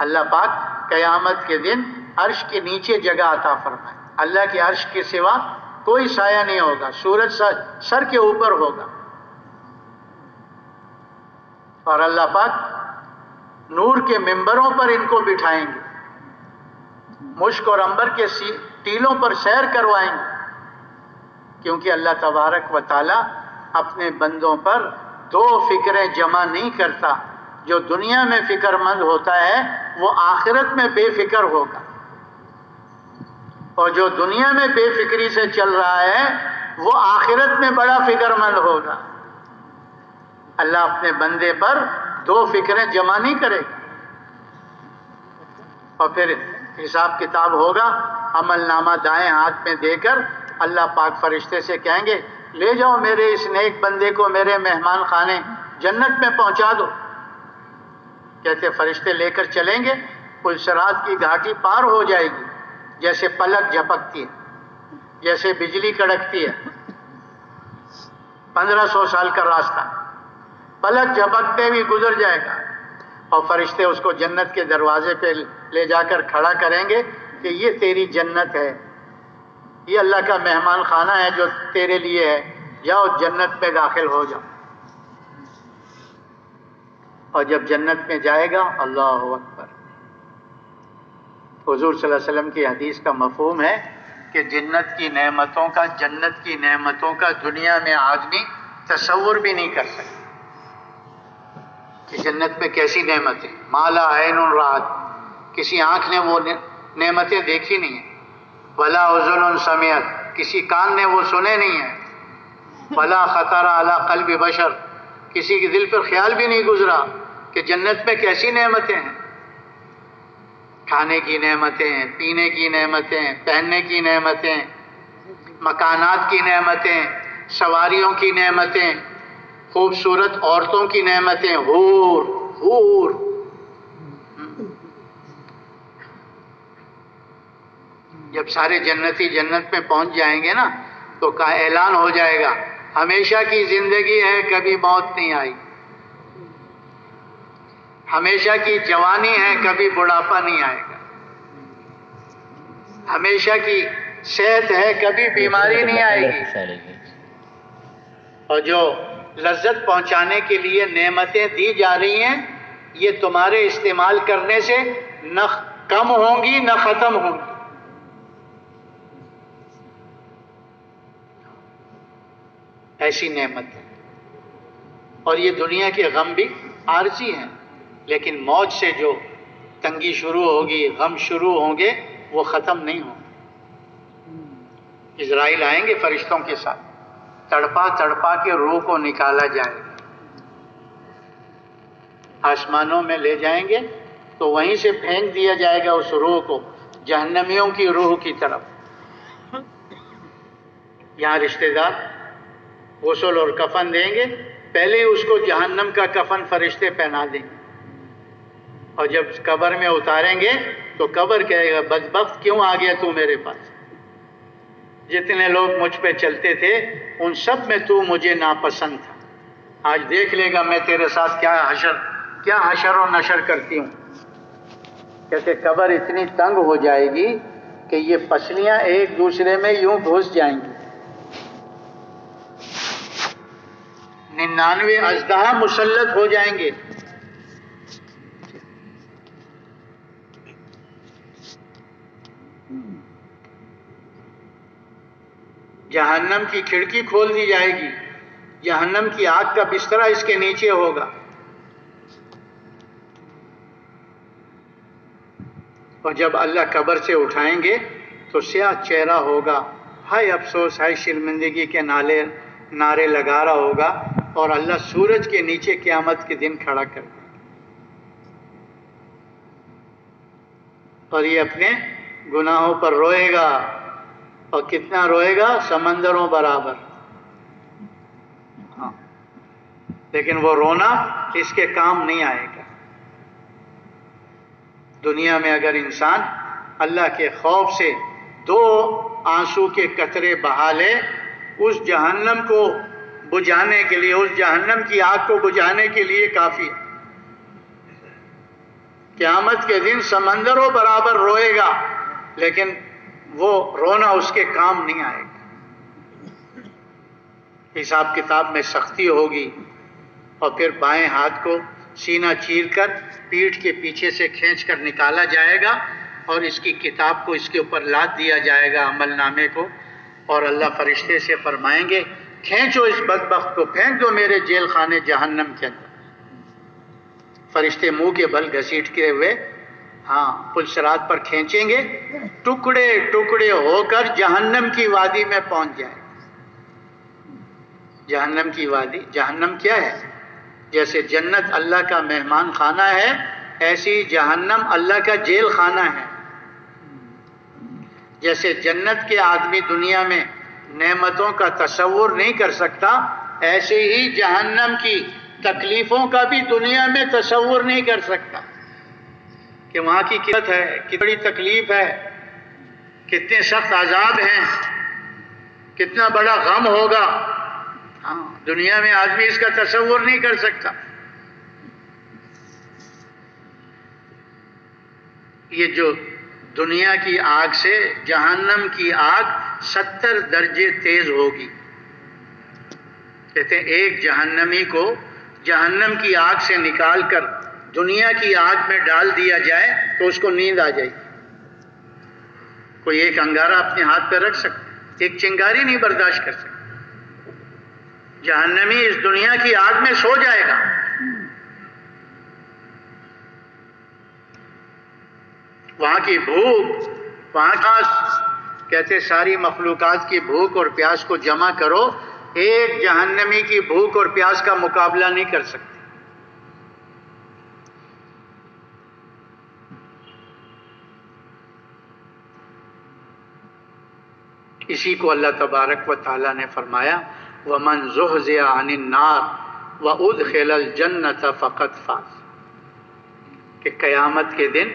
اللہ پاک قیامت کے دن عرش کے نیچے جگہ عطا فرمائے، اللہ کے عرش کے سوا کوئی سایہ نہیں ہوگا، سورج سر کے اوپر ہوگا، اور اللہ پاک نور کے ممبروں پر ان کو بٹھائیں گے، مشک اور عنبر کے ٹیلوں پر سیر کروائیں گے، کیونکہ اللہ تبارک و تعالی اپنے بندوں پر دو فکریں جمع نہیں کرتا، جو دنیا میں فکر مند ہوتا ہے وہ آخرت میں بے فکر ہوگا، اور جو دنیا میں بے فکری سے چل رہا ہے وہ آخرت میں بڑا فکر مند ہوگا۔ اللہ اپنے بندے پر دو فکریں جمع نہیں کرے گا، اور پھر حساب کتاب ہوگا، عمل نامہ دائیں ہاتھ میں دے کر اللہ پاک فرشتے سے کہیں گے لے جاؤ میرے اس نیک بندے کو میرے مہمان خانے جنت میں پہنچا دو۔ کہتے فرشتے لے کر چلیں گے، پل صراط کی گھاٹی پار ہو جائے گی جیسے پلک جھپکتی ہے، جیسے بجلی کڑکتی ہے، 1500 سال کا راستہ پلک جھپکتے بھی گزر جائے گا، اور فرشتے اس کو جنت کے دروازے پہ لے جا کر کھڑا کریں گے کہ یہ تیری جنت ہے، یہ اللہ کا مہمان خانہ ہے جو تیرے لیے ہے، جاؤ جنت میں داخل ہو جاؤ۔ اور جب جنت میں جائے گا، اللہ اکبر، حضور صلی اللہ علیہ وسلم کی حدیث کا مفہوم ہے کہ جنت کی نعمتوں کا دنیا میں آدمی تصور بھی نہیں کر سکتا کہ جنت میں کیسی نعمتیں، مالا عین رات، کسی آنکھ نے وہ نعمتیں دیکھی نہیں ہیں، ولا اذن سمعت، کسی کان نے وہ سنے نہیں ہیں، ولا خطر علی قلب بشر، کسی کے دل پر خیال بھی نہیں گزرا کہ جنت میں کیسی نعمتیں ہیں، کھانے کی نعمتیں، پینے کی نعمتیں، پہننے کی نعمتیں، مکانات کی نعمتیں، سواریوں کی نعمتیں، خوبصورت عورتوں کی نعمتیں، حور۔ جب سارے جنتی جنت میں پہنچ جائیں گے نا تو اعلان ہو جائے گا، ہمیشہ کی زندگی ہے، کبھی موت نہیں آئی، ہمیشہ کی جوانی ہے، کبھی بڑھاپا نہیں آئے گا، ہمیشہ کی صحت ہے، کبھی بیماری نہیں آئے گی، اور جو لذت پہنچانے کے لیے نعمتیں دی جا رہی ہیں یہ تمہارے استعمال کرنے سے نہ کم ہوں گی نہ ختم ہوں گی۔ ایسی نعمت ہے، اور یہ دنیا کے غم بھی عارضی ہیں، لیکن موت سے جو تنگی شروع ہوگی، غم شروع ہوں گے، وہ ختم نہیں ہوں گے۔ اسرائیل آئیں گے فرشتوں کے ساتھ، تڑپا تڑپا کے روح کو نکالا جائے گا، آسمانوں میں لے جائیں گے تو وہیں سے پھینک دیا جائے گا اس روح کو جہنمیوں کی روح کی طرف۔ یہاں رشتہ دار غسل اور کفن دیں گے، پہلے اس کو جہنم کا کفن فرشتے پہنا دیں گے، اور جب قبر میں اتاریں گے تو قبر کہے گا، بدبخت کیوں آ گیا تو میرے پاس؟ جتنے لوگ مجھ پہ چلتے تھے ان سب میں تو مجھے ناپسند تھا، آج دیکھ لے گا میں تیرے ساتھ کیا حشر و نشر کرتی ہوں۔ کہتے قبر اتنی تنگ ہو جائے گی کہ یہ پسلیاں ایک دوسرے میں یوں گھس جائیں گی، 99 اژدہا مسلط ہو جائیں گے۔ جہنم کی کھڑکی کھول دی جائے گی، جہنم کی آگ کا بسترا اس کے نیچے ہوگا، اور جب اللہ قبر سے اٹھائیں گے تو سیاہ چہرہ ہوگا، ہائے افسوس، ہائے شرمندگی کے نعرے لگا رہا ہوگا، اور اللہ سورج کے نیچے قیامت کے دن کھڑا کر دے گا، اور یہ اپنے گناہوں پر روئے گا، اور کتنا روئے گا؟ سمندروں برابر۔ ہاں، لیکن وہ رونا اس کے کام نہیں آئے گا۔ دنیا میں اگر انسان اللہ کے خوف سے 2 آنسو کے قطرے بہا لے، اس جہنم کو بجھانے کے لیے، اس جہنم کی آگ کو بجھانے کے لیے کافی ہے۔ قیامت کے دن سمندروں برابر روئے گا، لیکن وہ رونا اس کے کام نہیں آئے گا۔ حساب کتاب میں سختی ہوگی، اور پھر بائیں ہاتھ کو سینہ چیر کر پیٹھ کے پیچھے سے کھینچ کر نکالا جائے گا، اور اس کی کتاب کو اس کے اوپر لاد دیا جائے گا، عمل نامے کو، اور اللہ فرشتے سے فرمائیں گے، کھینچو اس بدبخت کو، پھینک دو میرے جیل خانے جہنم کے اندر۔ فرشتے منہ کے بل گھسیٹتے ہوئے پل صراط پر کھینچیں گے، ٹکڑے ٹکڑے ہو کر جہنم کی وادی میں پہنچ جائیں۔ جہنم کی وادی، جہنم کیا ہے؟ جیسے جنت اللہ کا مہمان خانہ ہے، ایسی جہنم اللہ کا جیل خانہ ہے۔ جیسے جنت کے آدمی دنیا میں نعمتوں کا تصور نہیں کر سکتا، ایسے ہی جہنم کی تکلیفوں کا بھی دنیا میں تصور نہیں کر سکتا، کہ وہاں کی قلت ہے، کتنی بڑی تکلیف ہے، کتنے سخت عذاب ہیں، کتنا بڑا غم ہوگا. ہاں، دنیا میں آدمی اس کا تصور نہیں کر سکتا. یہ جو دنیا کی آگ سے جہنم کی آگ 70 درجے تیز ہوگی. کہتے ہیں ایک جہنمی کو جہنم کی آگ سے نکال کر دنیا کی آگ میں ڈال دیا جائے تو اس کو نیند آ جائے گی. کوئی ایک انگارہ اپنے ہاتھ پہ رکھ سکتا، ایک چنگاری نہیں برداشت کر سکتا. جہنمی اس دنیا کی آگ میں سو جائے گا. وہاں کی بھوک، وہاں کا کہتے ساری مخلوقات کی بھوک اور پیاس کو جمع کرو، ایک جہنمی کی بھوک اور پیاس کا مقابلہ نہیں کر سکتے. اسی کو اللہ تبارک و تعالیٰ نے فرمایا وَمَنْ زُحْزِحَ عَنِ النَّارِ وَأُدْخِلَ الْجَنَّةَ فَقَدْ فَازَ، کہ قیامت کے دن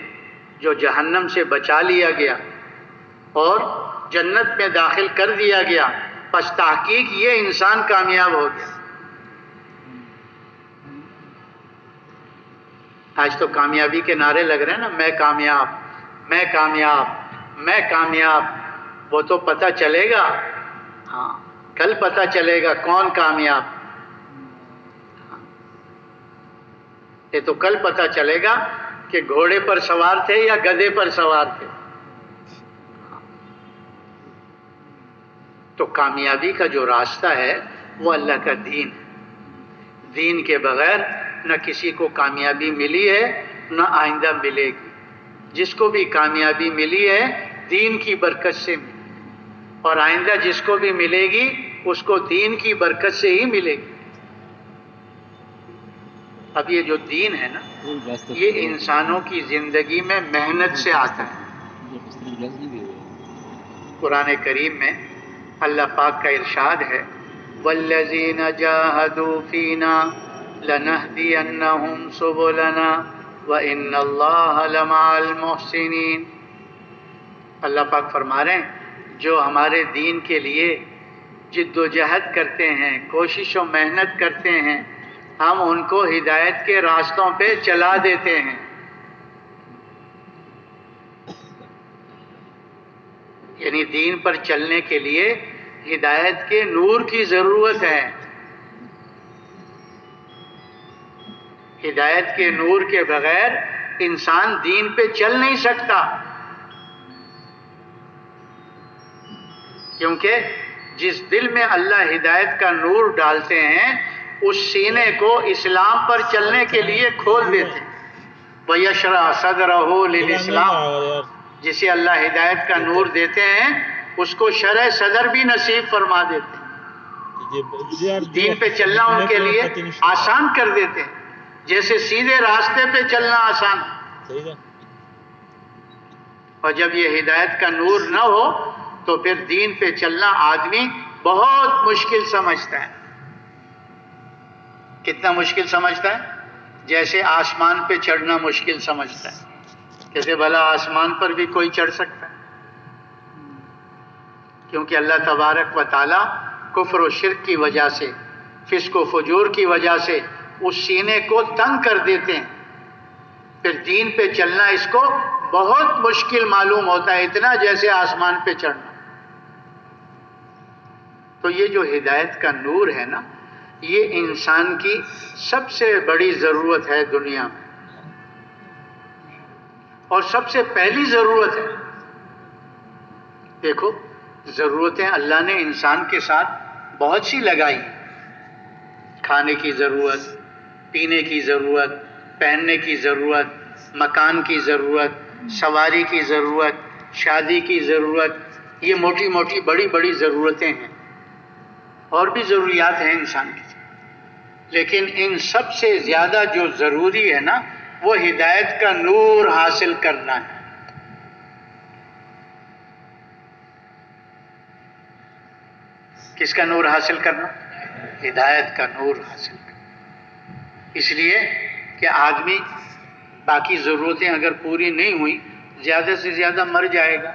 جو جہنم سے بچا لیا گیا اور جنت میں داخل کر دیا گیا، پس تحقیق یہ انسان کامیاب ہو گیا. آج تو کامیابی کے نعرے لگ رہے ہیں نا، میں کامیاب، میں کامیاب، میں کامیاب. وہ تو پتہ چلے گا، ہاں کل پتہ چلے گا کون کامیاب. یہ تو کل پتہ چلے گا کہ گھوڑے پر سوار تھے یا گدھے پر سوار تھے. تو کامیابی کا جو راستہ ہے وہ اللہ کا دین ہے. دین کے بغیر نہ کسی کو کامیابی ملی ہے نہ آئندہ ملے گی. جس کو بھی کامیابی ملی ہے دین کی برکت سے ملی، اور آئندہ جس کو بھی ملے گی اس کو دین کی برکت سے ہی ملے گی. اب یہ جو دین ہے نا، یہ انسانوں کی زندگی میں محنت سے آتا ہے. قرآن کریم میں اللہ پاک کا ارشاد ہے وَالَّذِينَ جَاهَدُوا فِينَا لَنَهْدِيَنَّهُمْ سُبُلَنَا وَإِنَّ اللَّهَ لَمَعَ الْمُحْسِنِينَ. اللہ پاک فرما رہے ہیں جو ہمارے دین کے لیے جد و جہد کرتے ہیں، کوشش و محنت کرتے ہیں، ہم ان کو ہدایت کے راستوں پہ چلا دیتے ہیں. یعنی دین پر چلنے کے لیے ہدایت کے نور کی ضرورت ہے. ہدایت کے نور کے بغیر انسان دین پہ چل نہیں سکتا، کیونکہ جس دل میں اللہ ہدایت کا نور ڈالتے ہیں اس سینے کو اسلام پر چلنے کے لیے کھول دیتے ہیں. وَيَشْرَحْ صَدْرَهُ لِلْإِسْلَامِ، جسے اللہ ہدایت کا نور دیتے ہیں اس کو شرح صدر بھی نصیب فرما دیتے ہیں. دین پہ چلنا ان کے لیے آسان کر دیتے ہیں، جیسے سیدھے راستے پہ چلنا آسان. اور جب یہ ہدایت کا نور نہ ہو تو پھر دین پہ چلنا آدمی بہت مشکل سمجھتا ہے. کتنا مشکل سمجھتا ہے؟ جیسے آسمان پہ چڑھنا مشکل سمجھتا ہے. کیسے بھلا آسمان پر بھی کوئی چڑھ سکتا ہے؟ کیونکہ اللہ تبارک و تعالیٰ کفر و شرک کی وجہ سے، فسق و فجور کی وجہ سے اس سینے کو تنگ کر دیتے ہیں. پھر دین پہ چلنا اس کو بہت مشکل معلوم ہوتا ہے، اتنا جیسے آسمان پہ چڑھنا. تو یہ جو ہدایت کا نور ہے نا، یہ انسان کی سب سے بڑی ضرورت ہے دنیا میں، اور سب سے پہلی ضرورت ہے. دیکھو ضرورتیں اللہ نے انسان کے ساتھ بہت سی لگائی. کھانے کی ضرورت، پینے کی ضرورت، پہننے کی ضرورت، مکان کی ضرورت، سواری کی ضرورت، شادی کی ضرورت. یہ موٹی موٹی بڑی بڑی ضرورتیں ہیں، اور بھی ضروریات ہیں انسان کی. لیکن ان سب سے زیادہ جو ضروری ہے نا وہ ہدایت کا نور حاصل کرنا ہے. کس کا نور حاصل کرنا؟ ہدایت کا نور حاصل کرنا. اس لیے کہ آدمی باقی ضرورتیں اگر پوری نہیں ہوئی زیادہ سے زیادہ مر جائے گا.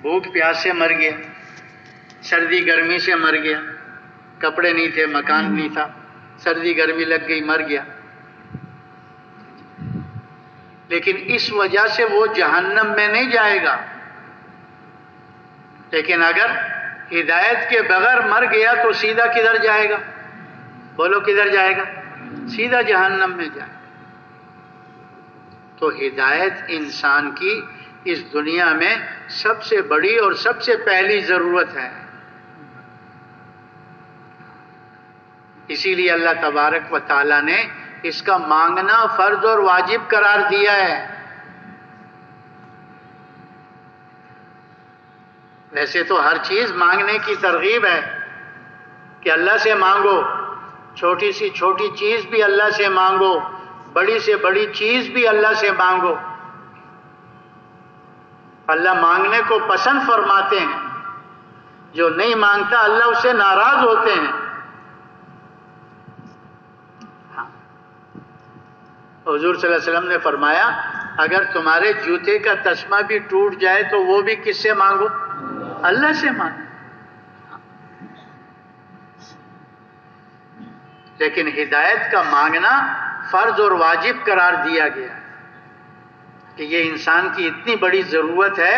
بھوک پیاس سے مر گیا، سردی گرمی سے مر گیا، کپڑے نہیں تھے، مکان نہیں تھا، سردی گرمی لگ گئی، مر گیا، لیکن اس وجہ سے وہ جہنم میں نہیں جائے گا۔ لیکن اگر ہدایت کے بغیر مر گیا تو سیدھا کدھر جائے گا؟ بولو کدھر جائے گا؟ سیدھا جہنم میں جائے گا۔ تو ہدایت انسان کی اس دنیا میں سب سے بڑی اور سب سے پہلی ضرورت ہے۔ اسی لیے اللہ تبارک و تعالیٰ نے اس کا مانگنا فرض اور واجب قرار دیا ہے۔ ویسے تو ہر چیز مانگنے کی ترغیب ہے کہ اللہ سے مانگو، چھوٹی سی چھوٹی چیز بھی اللہ سے مانگو، بڑی سے بڑی چیز بھی اللہ سے مانگو۔ اللہ مانگنے کو پسند فرماتے ہیں، جو نہیں مانگتا اللہ اس سے ناراض ہوتے ہیں۔ حضور صلی اللہ علیہ وسلم نے فرمایا اگر تمہارے جوتے کا تسمہ بھی ٹوٹ جائے تو وہ بھی کس سے مانگو؟ اللہ سے مانگو۔ لیکن ہدایت کا مانگنا فرض اور واجب قرار دیا گیا ہے کہ یہ انسان کی اتنی بڑی ضرورت ہے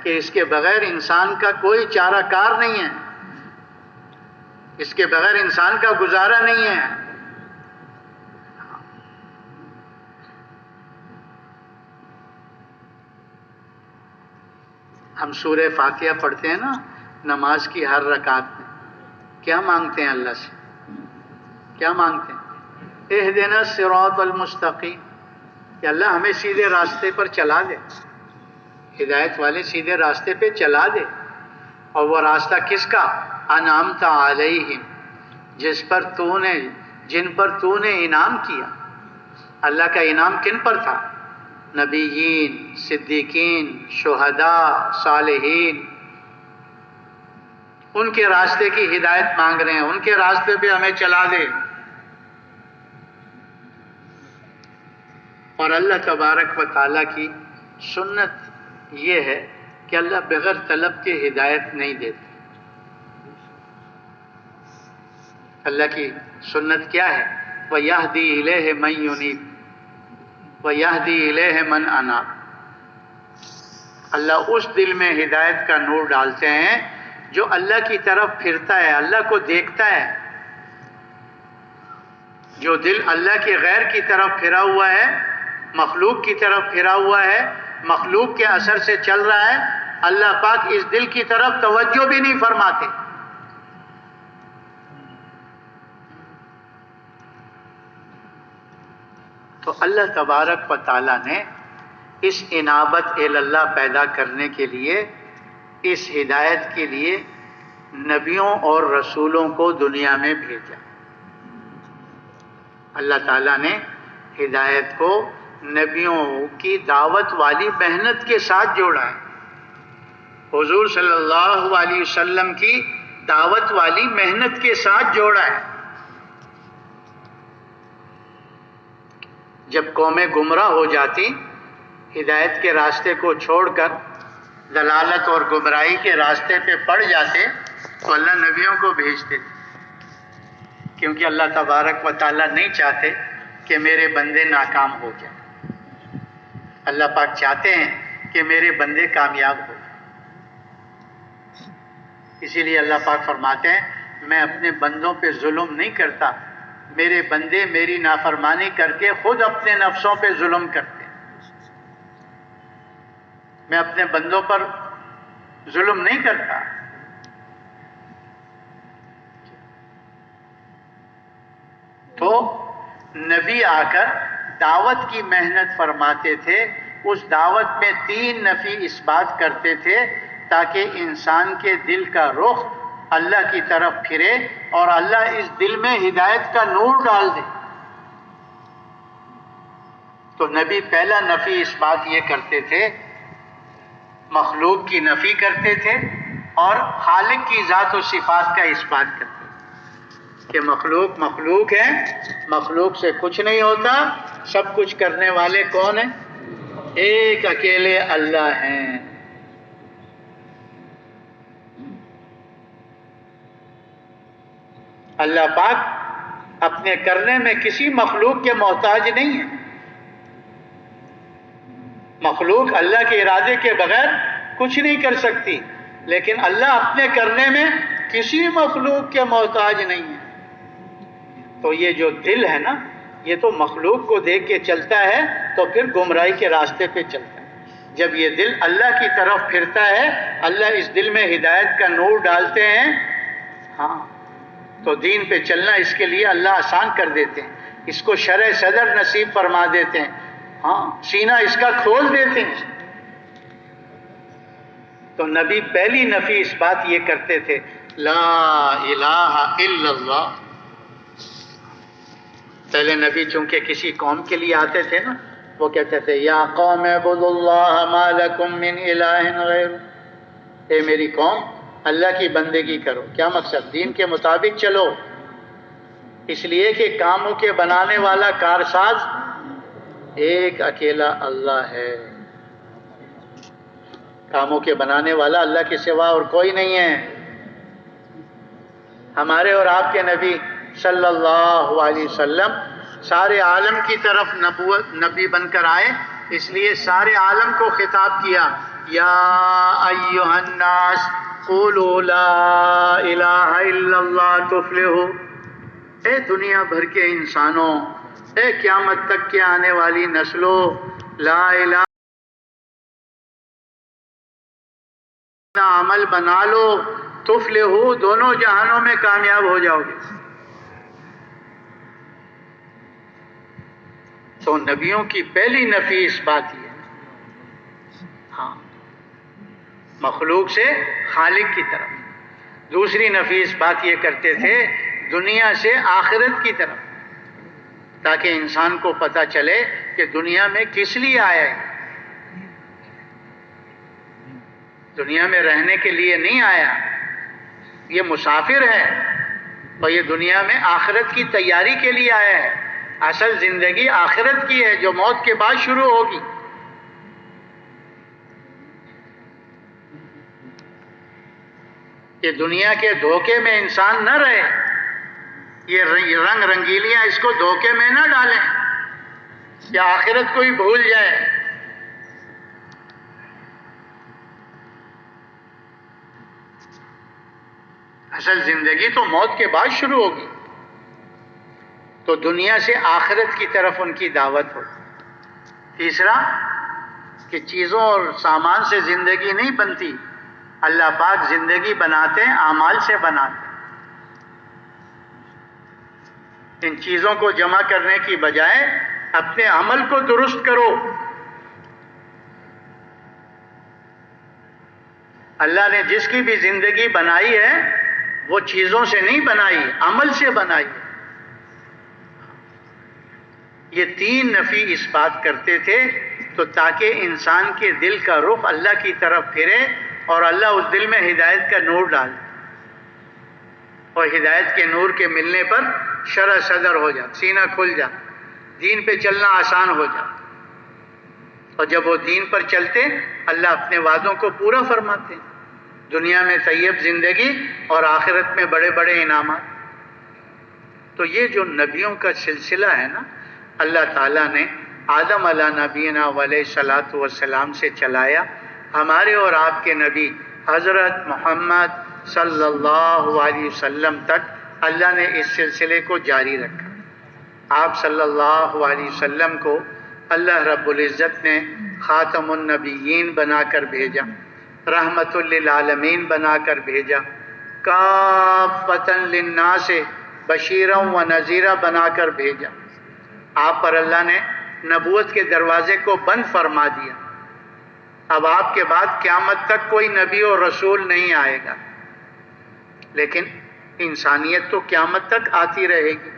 کہ اس کے بغیر انسان کا کوئی چارہ کار نہیں ہے، اس کے بغیر انسان کا گزارا نہیں ہے۔ ہم سورہ فاتحہ پڑھتے ہیں نا نماز کی ہر رکعت میں، کیا مانگتے ہیں اللہ سے؟ کیا مانگتے ہیں؟ اہدنا الصراط المستقیم، کہ اللہ ہمیں سیدھے راستے پر چلا دے، ہدایت والے سیدھے راستے پہ چلا دے۔ اور وہ راستہ کس کا؟ انعمت علیہم، جن پر تو نے انعام کیا۔ اللہ کا انعام کن پر تھا؟ نبیین، صدیقین، شہداء، صالحین۔ ان کے راستے کی ہدایت مانگ رہے ہیں، ان کے راستے پہ ہمیں چلا دے۔ اور اللہ تبارک و تعالیٰ کی سنت یہ ہے کہ اللہ بغیر طلب کے ہدایت نہیں دیتے۔ اللہ کی سنت کیا ہے؟ وَيَهْدِي إِلَيْهِ مَن يُنِيبُ وَيَهْدِي إِلَيْهِ مَنْ أَنَابَ۔ اللہ اس دل میں ہدایت کا نور ڈالتے ہیں جو اللہ کی طرف پھرتا ہے، اللہ کو دیکھتا ہے۔ جو دل اللہ کے غیر کی طرف پھرا ہوا ہے، مخلوق کی طرف پھرا ہوا ہے، مخلوق کے اثر سے چل رہا ہے، اللہ پاک اس دل کی طرف توجہ بھی نہیں فرماتے۔ تو اللہ تبارک و تعالیٰ نے اس انابت اللہ پیدا کرنے کے لیے، اس ہدایت کے لیے نبیوں اور رسولوں کو دنیا میں بھیجا۔ اللہ تعالیٰ نے ہدایت کو نبیوں کی دعوت والی محنت کے ساتھ جوڑا ہے۔ حضور صلی اللہ علیہ وسلم کی دعوت والی محنت کے ساتھ جوڑا ہے۔ جب قومیں گمراہ ہو جاتی، ہدایت کے راستے کو چھوڑ کر ضلالت اور گمراہی کے راستے پہ پڑ جاتے تو اللہ نبیوں کو بھیجتے تھے، کیونکہ اللہ تبارک و تعالیٰ نہیں چاہتے کہ میرے بندے ناکام ہو جائیں۔ اللہ پاک چاہتے ہیں کہ میرے بندے کامیاب ہو جائیں۔ اسی لیے اللہ پاک فرماتے ہیں میں اپنے بندوں پہ ظلم نہیں کرتا، میرے بندے میری نافرمانی کر کے خود اپنے نفسوں پہ ظلم کرتے ہیں۔ میں اپنے بندوں پر ظلم نہیں کرتا۔ تو نبی آ کر دعوت کی محنت فرماتے تھے، اس دعوت میں 3 نفی اس بات کرتے تھے تاکہ انسان کے دل کا رخ اللہ کی طرف پھرے اور اللہ اس دل میں ہدایت کا نور ڈال دے۔ تو نبی پہلا نفی اس بات یہ کرتے تھے، مخلوق کی نفی کرتے تھے اور خالق کی ذات و صفات کا اس بات کرتے تھے کہ مخلوق مخلوق ہے، مخلوق سے کچھ نہیں ہوتا، سب کچھ کرنے والے کون ہیں؟ ایک اکیلے اللہ ہیں۔ اللہ پاک اپنے کرنے میں کسی مخلوق کے محتاج نہیں ہے. مخلوق اللہ کے ارادے کے بغیر کچھ نہیں کر سکتی، لیکن اللہ اپنے کرنے میں کسی مخلوق کے محتاج نہیں ہے. تو یہ جو دل ہے نا، یہ تو مخلوق کو دیکھ کے چلتا ہے تو پھر گمراہی کے راستے پہ چلتا ہے. جب یہ دل اللہ کی طرف پھرتا ہے، اللہ اس دل میں ہدایت کا نور ڈالتے ہیں، ہاں، تو دین پہ چلنا اس کے لیے اللہ آسان کر دیتے ہیں. اس کو شرح صدر نصیب فرما دیتے ہیں، ہاں، سینہ اس کا کھول دیتے ہیں. تو نبی پہلی نفی اس بات یہ کرتے تھے، لا الہ الا اللہ. پہلے نبی چونکہ کسی قوم کے لیے آتے تھے نا، وہ کہتے تھے یا قوم اعبدوا اللہ ما لکم من الہ غیر. اے میری قوم، اللہ کی بندگی کرو. کیا مقصد؟ دین کے مطابق چلو، اس لیے کہ کاموں کے بنانے والا کارساز ایک اکیلا اللہ ہے. کاموں کے بنانے والا اللہ کے سوا اور کوئی نہیں ہے. ہمارے اور آپ کے نبی صلی اللہ علیہ وسلم سارے عالم کی طرف نبی بن کر آئے، اس لیے سارے عالم کو خطاب کیا، یا ایھا الناس قولوا لا الہ الا اللہ تفلحوا. اے دنیا بھر کے انسانوں، اے قیامت تک کے آنے والی نسلوں، لا الہ عمل بنا لو، تفلحوا، دونوں جہانوں میں کامیاب ہو جاؤ گے. تو نبیوں کی پہلی نفی اس بات یہ ہے، ہاں، مخلوق سے خالق کی طرف. دوسری نفی اس بات یہ کرتے تھے، دنیا سے آخرت کی طرف، تاکہ انسان کو پتہ چلے کہ دنیا میں کس لیے آیا ہے. دنیا میں رہنے کے لیے نہیں آیا، یہ مسافر ہے، اور یہ دنیا میں آخرت کی تیاری کے لیے آیا ہے. اصل زندگی آخرت کی ہے جو موت کے بعد شروع ہوگی. یہ دنیا کے دھوکے میں انسان نہ رہے، یہ رنگ رنگیلیاں اس کو دھوکے میں نہ ڈالیں کہ آخرت کو ہی بھول جائے. اصل زندگی تو موت کے بعد شروع ہوگی. تو دنیا سے آخرت کی طرف ان کی دعوت ہو. تیسرا کہ چیزوں اور سامان سے زندگی نہیں بنتی، اللہ پاک زندگی بناتے ہیں، اعمال سے بناتے ہیں. ان چیزوں کو جمع کرنے کی بجائے اپنے عمل کو درست کرو. اللہ نے جس کی بھی زندگی بنائی ہے وہ چیزوں سے نہیں بنائی، عمل سے بنائی. یہ تین نفی اس بات کرتے تھے تو تاکہ انسان کے دل کا رخ اللہ کی طرف پھرے اور اللہ اس دل میں ہدایت کا نور ڈالے، اور ہدایت کے نور کے ملنے پر شرح صدر ہو جائے، سینہ کھل جائے، دین پہ چلنا آسان ہو جائے. اور جب وہ دین پر چلتے، اللہ اپنے وعدوں کو پورا فرماتے ہیں، دنیا میں طیب زندگی اور آخرت میں بڑے بڑے انعامات. تو یہ جو نبیوں کا سلسلہ ہے نا، اللہ تعالیٰ نے آدم علیہ نبینا علیہ الصلاۃ والسلام سے چلایا. ہمارے اور آپ کے نبی حضرت محمد صلی اللہ علیہ وسلم تک اللہ نے اس سلسلے کو جاری رکھا. آپ صلی اللہ علیہ وسلم کو اللہ رب العزت نے خاتم النبیین بنا کر بھیجا، رحمت للعالمین بنا کر بھیجا، کافۃ للناس بشیرا و نذیرا بنا کر بھیجا. آپ پر اللہ نے نبوت کے دروازے کو بند فرما دیا. اب آپ کے بعد قیامت تک کوئی نبی اور رسول نہیں آئے گا، لیکن انسانیت تو قیامت تک آتی رہے گی،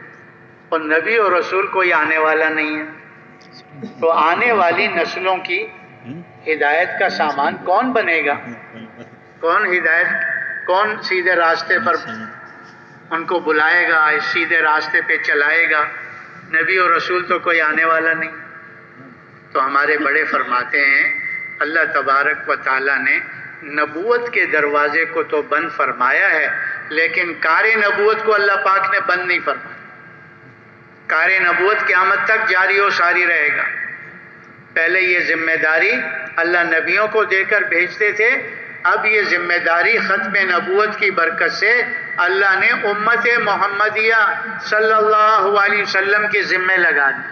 اور نبی اور رسول کوئی آنے والا نہیں ہے. تو آنے والی نسلوں کی ہدایت کا سامان کون بنے گا؟ کون سیدھے راستے پر ان کو بلائے گا، اس سیدھے راستے پہ چلائے گا؟ نبی اور رسول تو کوئی آنے والا نہیں. تو ہمارے بڑے فرماتے ہیں اللہ تبارک و تعالیٰ نے نبوت کے دروازے کو تو بند فرمایا ہے، لیکن کار نبوت کو اللہ پاک نے بند نہیں فرمایا. کار نبوت قیامت تک جاری و ساری رہے گا. پہلے یہ ذمہ داری اللہ نبیوں کو دے کر بھیجتے تھے، اب یہ ذمہ داری ختم نبوت کی برکت سے اللہ نے امت محمدیہ صلی اللہ علیہ وسلم کے ذمہ لگا دی.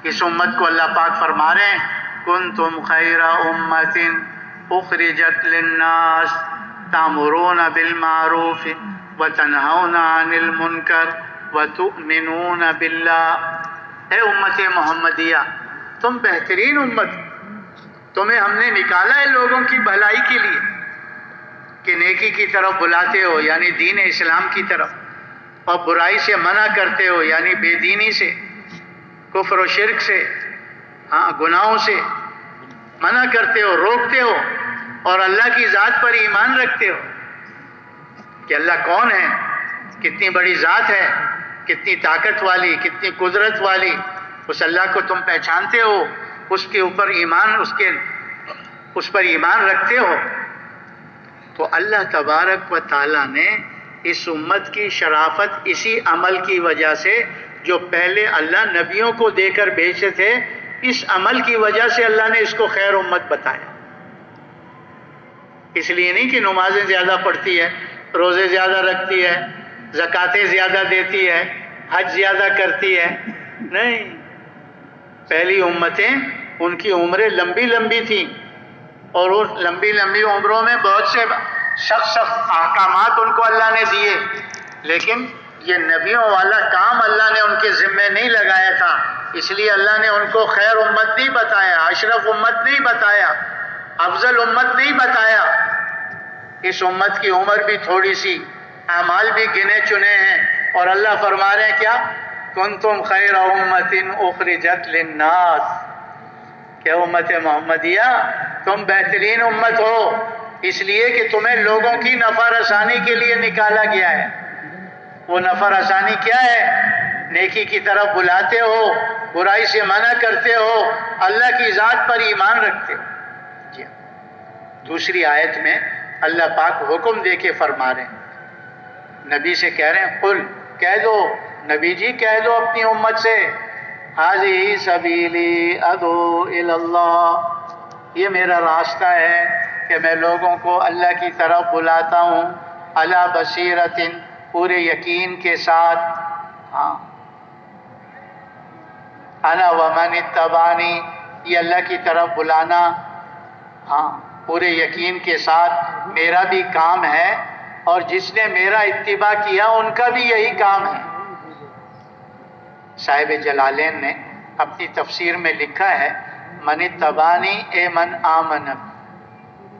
اس امت کو اللہ پاک فرما رہے ہیں کنتم خیر امت اخرجت للناس تأمرون بالمعروف وتنہون عن المنکر وتؤمنون باللہ. اے امت محمدیہ، تم بہترین امت، تمہیں ہم نے نکالا ہے لوگوں کی بھلائی کے لیے کہ نیکی کی طرف بلاتے ہو یعنی دین اسلام کی طرف، اور برائی سے منع کرتے ہو یعنی بے دینی سے، کفر و شرک سے، گناہوں سے منع کرتے ہو، روکتے ہو، اور اللہ کی ذات پر ایمان رکھتے ہو کہ اللہ کون ہے، کتنی بڑی ذات ہے، کتنی طاقت والی، کتنی قدرت والی. اس اللہ کو تم پہچانتے ہو، اس کے اوپر ایمان، اس پر ایمان رکھتے ہو. تو اللہ تبارک و تعالیٰ نے اس امت کی شرافت اسی عمل کی وجہ سے جو پہلے اللہ نبیوں کو دے کر بھیجے تھے، اس عمل کی وجہ سے اللہ نے اس کو خیر امت بتایا. اس لیے نہیں کہ نمازیں زیادہ پڑھتی ہے، روزے زیادہ رکھتی ہے، زکاتیں زیادہ دیتی ہے، حج زیادہ کرتی ہے. نہیں، پہلی امتیں ان کی عمریں لمبی لمبی تھیں، اور اس لمبی لمبی عمروں میں بہت سے سخت احکامات ان کو اللہ نے دیے، لیکن یہ نبیوں والا کام اللہ نے ان کے ذمے نہیں لگایا تھا. اس لیے اللہ نے ان کو خیر امت نہیں بتایا، اشرف امت نہیں بتایا، افضل امت نہیں بتایا. اس امت کی عمر بھی تھوڑی سی، اعمال بھی گنے چنے ہیں، اور اللہ فرما رہے ہیں کیا؟ کنتم خیر امت اخرجت للناس، کہ امت محمدیہ تم بہترین امت ہو اس لیے کہ تمہیں لوگوں کی نفع رسانی کے لیے نکالا گیا ہے. وہ نفع رسانی کیا ہے؟ نیکی کی طرف بلاتے ہو، برائی سے منع کرتے ہو، اللہ کی ذات پر ایمان رکھتے ہو. جی دوسری آیت میں اللہ پاک حکم دے کے فرما رہے ہیں، نبی سے کہہ رہے ہیں قل، کہہ دو نبی جی، کہہ دو اپنی امت سے ھذہ سبیلی ادعو الی اللہ، یہ میرا راستہ ہے کہ میں لوگوں کو اللہ کی طرف بلاتا ہوں، علی بصیرۃ، پورے یقین کے ساتھ. انا ومن اتبعنی، یہ اللہ کی طرف بلانا پورے یقین کے ساتھ میرا بھی کام ہے، اور جس نے میرا اتباع کیا ان کا بھی یہی کام ہے. صاحب جلالین نے اپنی تفسیر میں لکھا ہے من اتبعنی اے من آمن،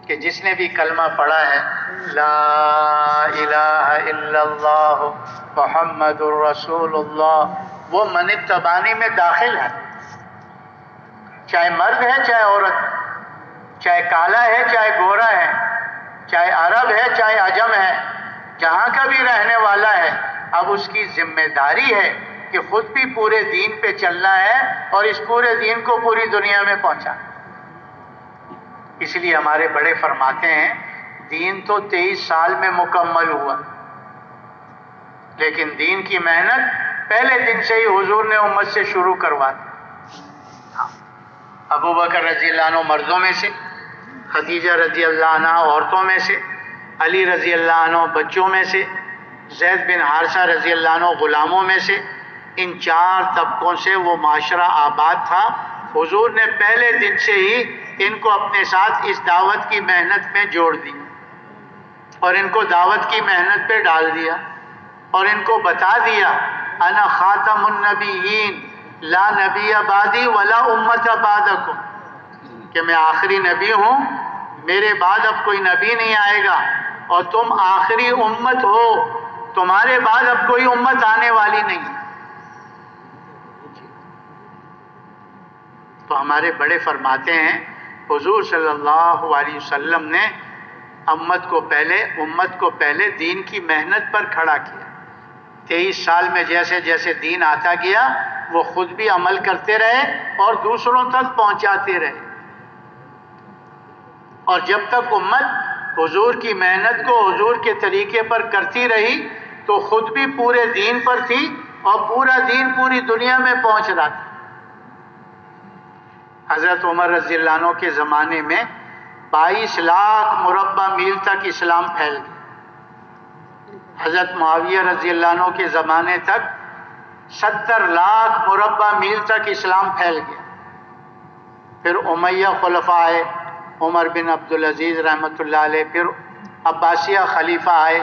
کہ جس نے بھی کلمہ پڑھا ہے لا الہ الا اللہ محمد الرسول اللہ، وہ من اتبعنی میں داخل ہے. چاہے مرد ہے چاہے عورت ہے، چاہے کالا ہے چاہے گورا ہے، چاہے عرب ہے چاہے عجم ہے، جہاں کا بھی رہنے والا ہے. اب اس کی ذمہ داری ہے کہ خود بھی پورے دین پہ چلنا ہے اور اس پورے دین کو پوری دنیا میں پہنچانا. اس لیے ہمارے بڑے فرماتے ہیں دین تو 23 سال میں مکمل ہوا، لیکن دین کی محنت پہلے دن سے ہی حضور نے امت سے شروع کروا دی. ابو بکر رضی اللہ عنہ مردوں میں سے، خدیجہ رضی اللہ عنہ عورتوں میں سے، علی رضی اللہ عنہ بچوں میں سے، زید بن حارثہ رضی اللہ عنہ غلاموں میں سے، ان 4 طبقوں سے وہ معاشرہ آباد تھا. حضور نے پہلے دن سے ہی ان کو اپنے ساتھ اس دعوت کی محنت میں جوڑ دیا، اور ان کو دعوت کی محنت پہ ڈال دیا، اور ان کو بتا دیا انا خاتم النبیین لا نبی بعدی ولا امت بعدکم، کہ میں آخری نبی ہوں، میرے بعد اب کوئی نبی نہیں آئے گا، اور تم آخری امت ہو، تمہارے بعد اب کوئی امت آنے والی نہیں. تو ہمارے بڑے فرماتے ہیں حضور صلی اللہ علیہ وسلم نے امت کو پہلے دین کی محنت پر کھڑا کیا. 23 سال میں جیسے جیسے دین آتا گیا وہ خود بھی عمل کرتے رہے اور دوسروں تک پہنچاتے رہے، اور جب تک امت حضور کی محنت کو حضور کے طریقے پر کرتی رہی تو خود بھی پورے دین پر تھی اور پورا دین پوری دنیا میں پہنچ رہا تھا۔ حضرت عمر رضی اللہ عنہ کے زمانے میں 22 لاکھ مربع میل تک اسلام پھیل گیا۔ حضرت معاویہ رضی اللہ عنہ کے زمانے تک 70 لاکھ مربع میل تک اسلام پھیل گیا۔ پھر امیہ خلفاء آئے، عمر بن عبدالعزیز رحمۃ اللہ علیہ، پھر عباسیہ خلیفہ آئے،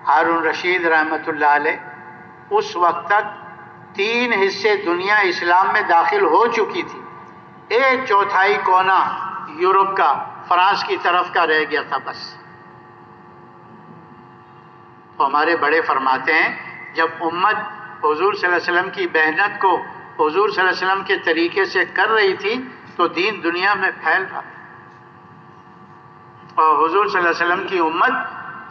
ہارون رشید رحمۃ اللہ علیہ۔ اس وقت تک 3 حصے دنیا اسلام میں داخل ہو چکی تھی، 1/4 کونا یورپ کا، فرانس کی طرف کا رہ گیا تھا بس۔ تو ہمارے بڑے فرماتے ہیں جب امت حضور صلی اللہ علیہ وسلم کی محنت کو حضور صلی اللہ علیہ وسلم کے طریقے سے کر رہی تھی تو دین دنیا میں پھیل رہا تھا، اور حضور صلی اللہ علیہ وسلم کی امت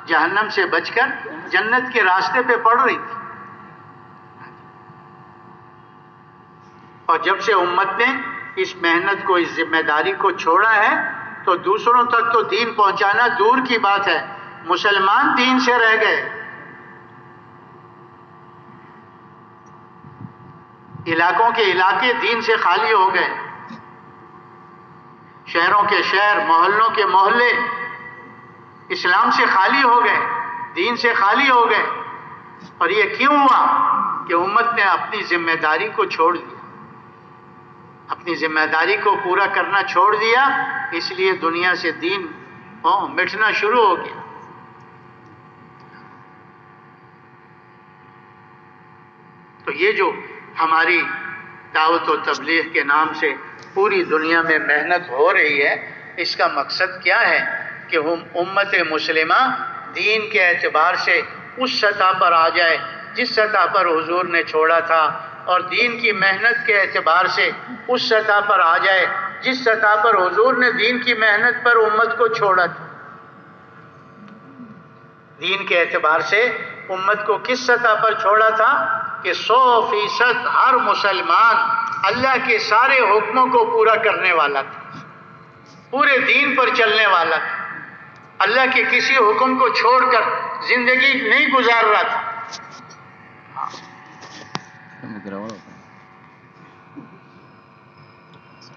جہنم سے بچ کر جنت کے راستے پہ پڑ رہی تھی۔ اور جب سے امت نے اس محنت کو، اس ذمہ داری کو چھوڑا ہے تو دوسروں تک تو دین پہنچانا دور کی بات ہے، مسلمان دین سے رہ گئے، علاقوں کے علاقے دین سے خالی ہو گئے، شہروں کے شہر، محلوں کے محلے اسلام سے خالی ہو گئے، دین سے خالی ہو گئے۔ اور یہ کیوں ہوا کہ امت نے اپنی ذمہ داری کو چھوڑ دیا، اپنی ذمہ داری کو پورا کرنا چھوڑ دیا، اس لیے دنیا سے دین مٹنا شروع ہو گیا۔ تو یہ جو ہماری دعوت و تبلیغ کے نام سے پوری دنیا میں محنت ہو رہی ہے، اس کا مقصد کیا ہے کہ ہم امت مسلمہ دین کے اعتبار سے اس سطح پر آ جائے جس سطح پر حضور نے چھوڑا تھا، اور دین کی محنت کے اعتبار سے اس سطح پر آ جائے جس سطح پر حضور نے دین کی محنت پر امت کو چھوڑا تھا۔ دین کے اعتبار سے امت کو کس سطح پر چھوڑا تھا کہ 100% ہر مسلمان اللہ کے سارے حکموں کو پورا کرنے والا تھا، پورے دین پر چلنے والا تھا، اللہ کے کسی حکم کو چھوڑ کر زندگی نہیں گزار رہا تھا۔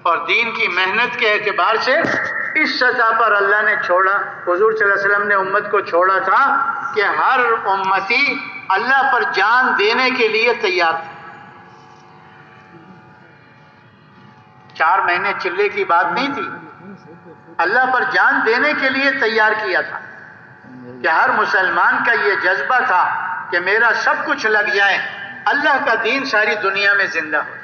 اور دین کی محنت کے اعتبار سے اس سطح پر اللہ نے چھوڑا، حضور صلی اللہ علیہ وسلم نے امت کو چھوڑا تھا کہ ہر امتی اللہ پر جان دینے کے لیے تیار تھا۔ 4 مہینے چلے کی بات نہیں تھی، اللہ پر جان دینے کے لیے تیار کیا تھا کہ ہر مسلمان کا یہ جذبہ تھا کہ میرا سب کچھ لگ جائے، اللہ کا دین ساری دنیا میں زندہ ہو۔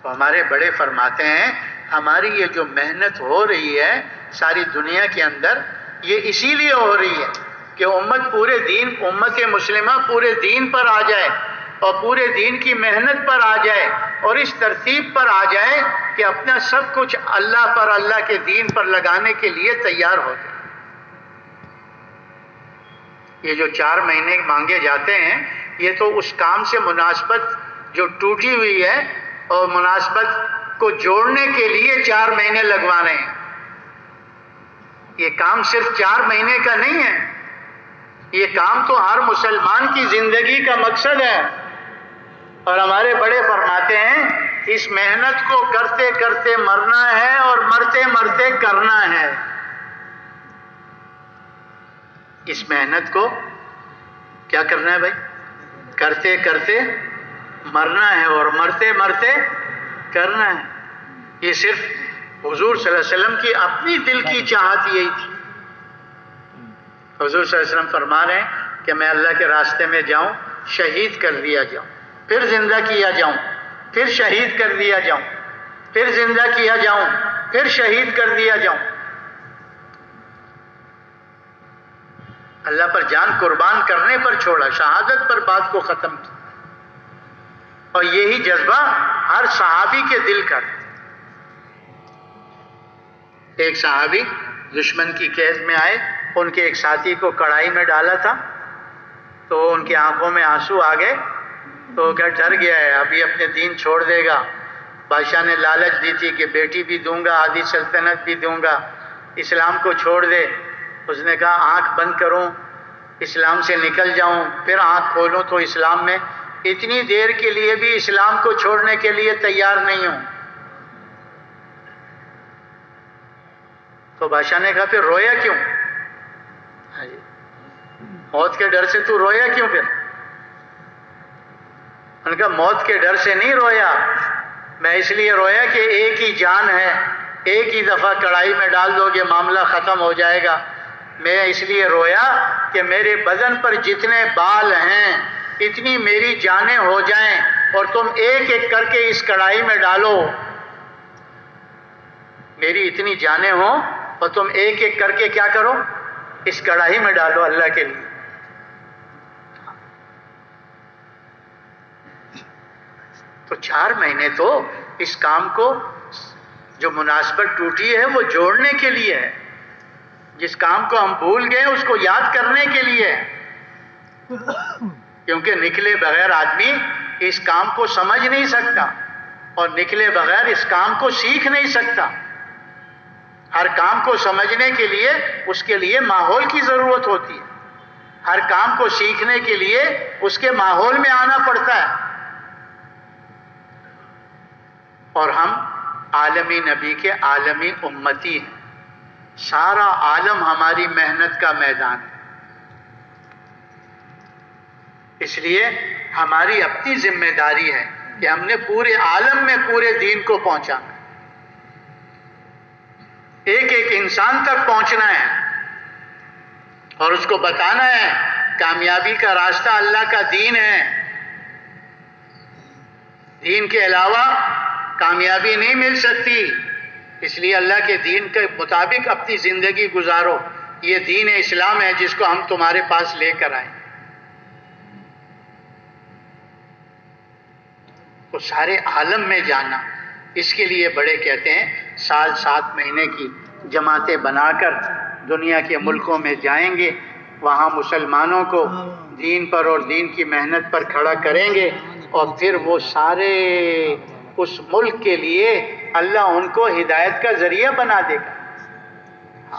تو ہمارے بڑے فرماتے ہیں ہماری یہ جو محنت ہو رہی ہے ساری دنیا کے اندر، یہ اسی لیے ہو رہی ہے کہ امت مسلمہ پورے دین پر آ جائے اور پورے دین کی محنت پر آ جائے اور اس ترتیب پر آ جائے کہ اپنا سب کچھ اللہ پر، اللہ کے دین پر لگانے کے لیے تیار ہو جائے۔ یہ جو 4 مہینے مانگے جاتے ہیں یہ تو اس کام سے مناسبت جو ٹوٹی ہوئی ہے اور مناسبت کو جوڑنے کے لیے 4 مہینے لگوانے ہیں۔ یہ کام صرف 4 مہینے کا نہیں ہے، یہ کام تو ہر مسلمان کی زندگی کا مقصد ہے۔ اور ہمارے بڑے فرماتے ہیں اس محنت کو کرتے کرتے مرنا ہے اور مرتے مرتے کرنا ہے۔ اس محنت کو کیا کرنا ہے بھائی؟ کرتے کرتے مرنا ہے اور مرتے مرتے کرنا ہے۔ یہ صرف حضور صلی اللہ علیہ وسلم کی اپنی دل کی چاہت یہی تھی۔ حضور صلی اللہ علیہ وسلم فرما رہے ہیں کہ میں اللہ کے راستے میں جاؤں، شہید کر دیا جاؤں، پھر زندہ کیا جاؤں، پھر شہید کر دیا جاؤں، پھر زندہ کیا جاؤں، پھر شہید کر دیا جاؤں۔ اللہ پر جان قربان کرنے پر چھوڑا، شہادت پر بات کو ختم کیا۔ اور یہی جذبہ ہر صحابی کے دل کا تھا۔ ایک صحابی دشمن کی قید میں آئے، ان کے ایک ساتھی کو کڑائی میں ڈالا تھا تو ان کی آنکھوں میں آنسو آ گئے، تو وہ ڈر گیا ہے ابھی اپنے دین چھوڑ دے گا، بادشاہ نے لالچ دی تھی کہ بیٹی بھی دوں گا، آدھی سلطنت بھی دوں گا، اسلام کو چھوڑ دے۔ اس نے کہا آنکھ بند کروں، اسلام سے نکل جاؤں، پھر آنکھ کھولوں تو اسلام میں اتنی دیر کے لیے بھی اسلام کو چھوڑنے کے لیے تیار نہیں ہوں۔ تو بادشاہ نے کہا پھر رویا کیوں؟ موت کے ڈر سے تو رویا کیوں پھر؟ ان کا موت کے ڈر سے نہیں رویا، میں اس لیے رویا کہ ایک ہی جان ہے، ایک ہی دفعہ کڑائی میں ڈال دو گے معاملہ ختم ہو جائے گا۔ میں اس لیے رویا کہ میرے بدن پر جتنے بال ہیں اتنی میری جانیں ہو جائیں اور تم ایک ایک کر کے اس کڑائی میں ڈالو، میری اتنی جانیں ہوں اور تم ایک ایک کر کے کیا کرو؟ اس کڑائی میں ڈالو اللہ کے لیے۔ تو 4 مہینے تو اس کام کو جو مناسبت ٹوٹی ہے وہ جوڑنے کے لیے ہے، جس کام کو ہم بھول گئے اس کو یاد کرنے کے لیے ہے، کیونکہ نکلے بغیر آدمی اس کام کو سمجھ نہیں سکتا اور نکلے بغیر اس کام کو سیکھ نہیں سکتا۔ ہر کام کو سمجھنے کے لیے اس کے لیے ماحول کی ضرورت ہوتی ہے، ہر کام کو سیکھنے کے لیے اس کے ماحول میں آنا پڑتا ہے۔ اور ہم عالمی نبی کے عالمی امتی ہیں، سارا عالم ہماری محنت کا میدان ہے، اس لیے ہماری اپنی ذمہ داری ہے کہ ہم نے پورے عالم میں پورے دین کو پہنچانا ہے، ایک ایک انسان تک پہنچنا ہے اور اس کو بتانا ہے کامیابی کا راستہ اللہ کا دین ہے، دین کے علاوہ کامیابی نہیں مل سکتی، اس لیے اللہ کے دین کے مطابق اپنی زندگی گزارو، یہ دین اسلام ہے جس کو ہم تمہارے پاس لے کر آئے۔ تو سارے عالم میں جانا، اس کے لیے بڑے کہتے ہیں سال 7 مہینے کی جماعتیں بنا کر دنیا کے ملکوں میں جائیں گے، وہاں مسلمانوں کو دین پر اور دین کی محنت پر کھڑا کریں گے، اور پھر وہ سارے اس ملک کے لیے اللہ ان کو ہدایت کا ذریعہ بنا دے گا،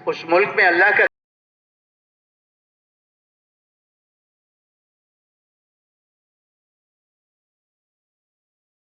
اس ملک میں اللہ کا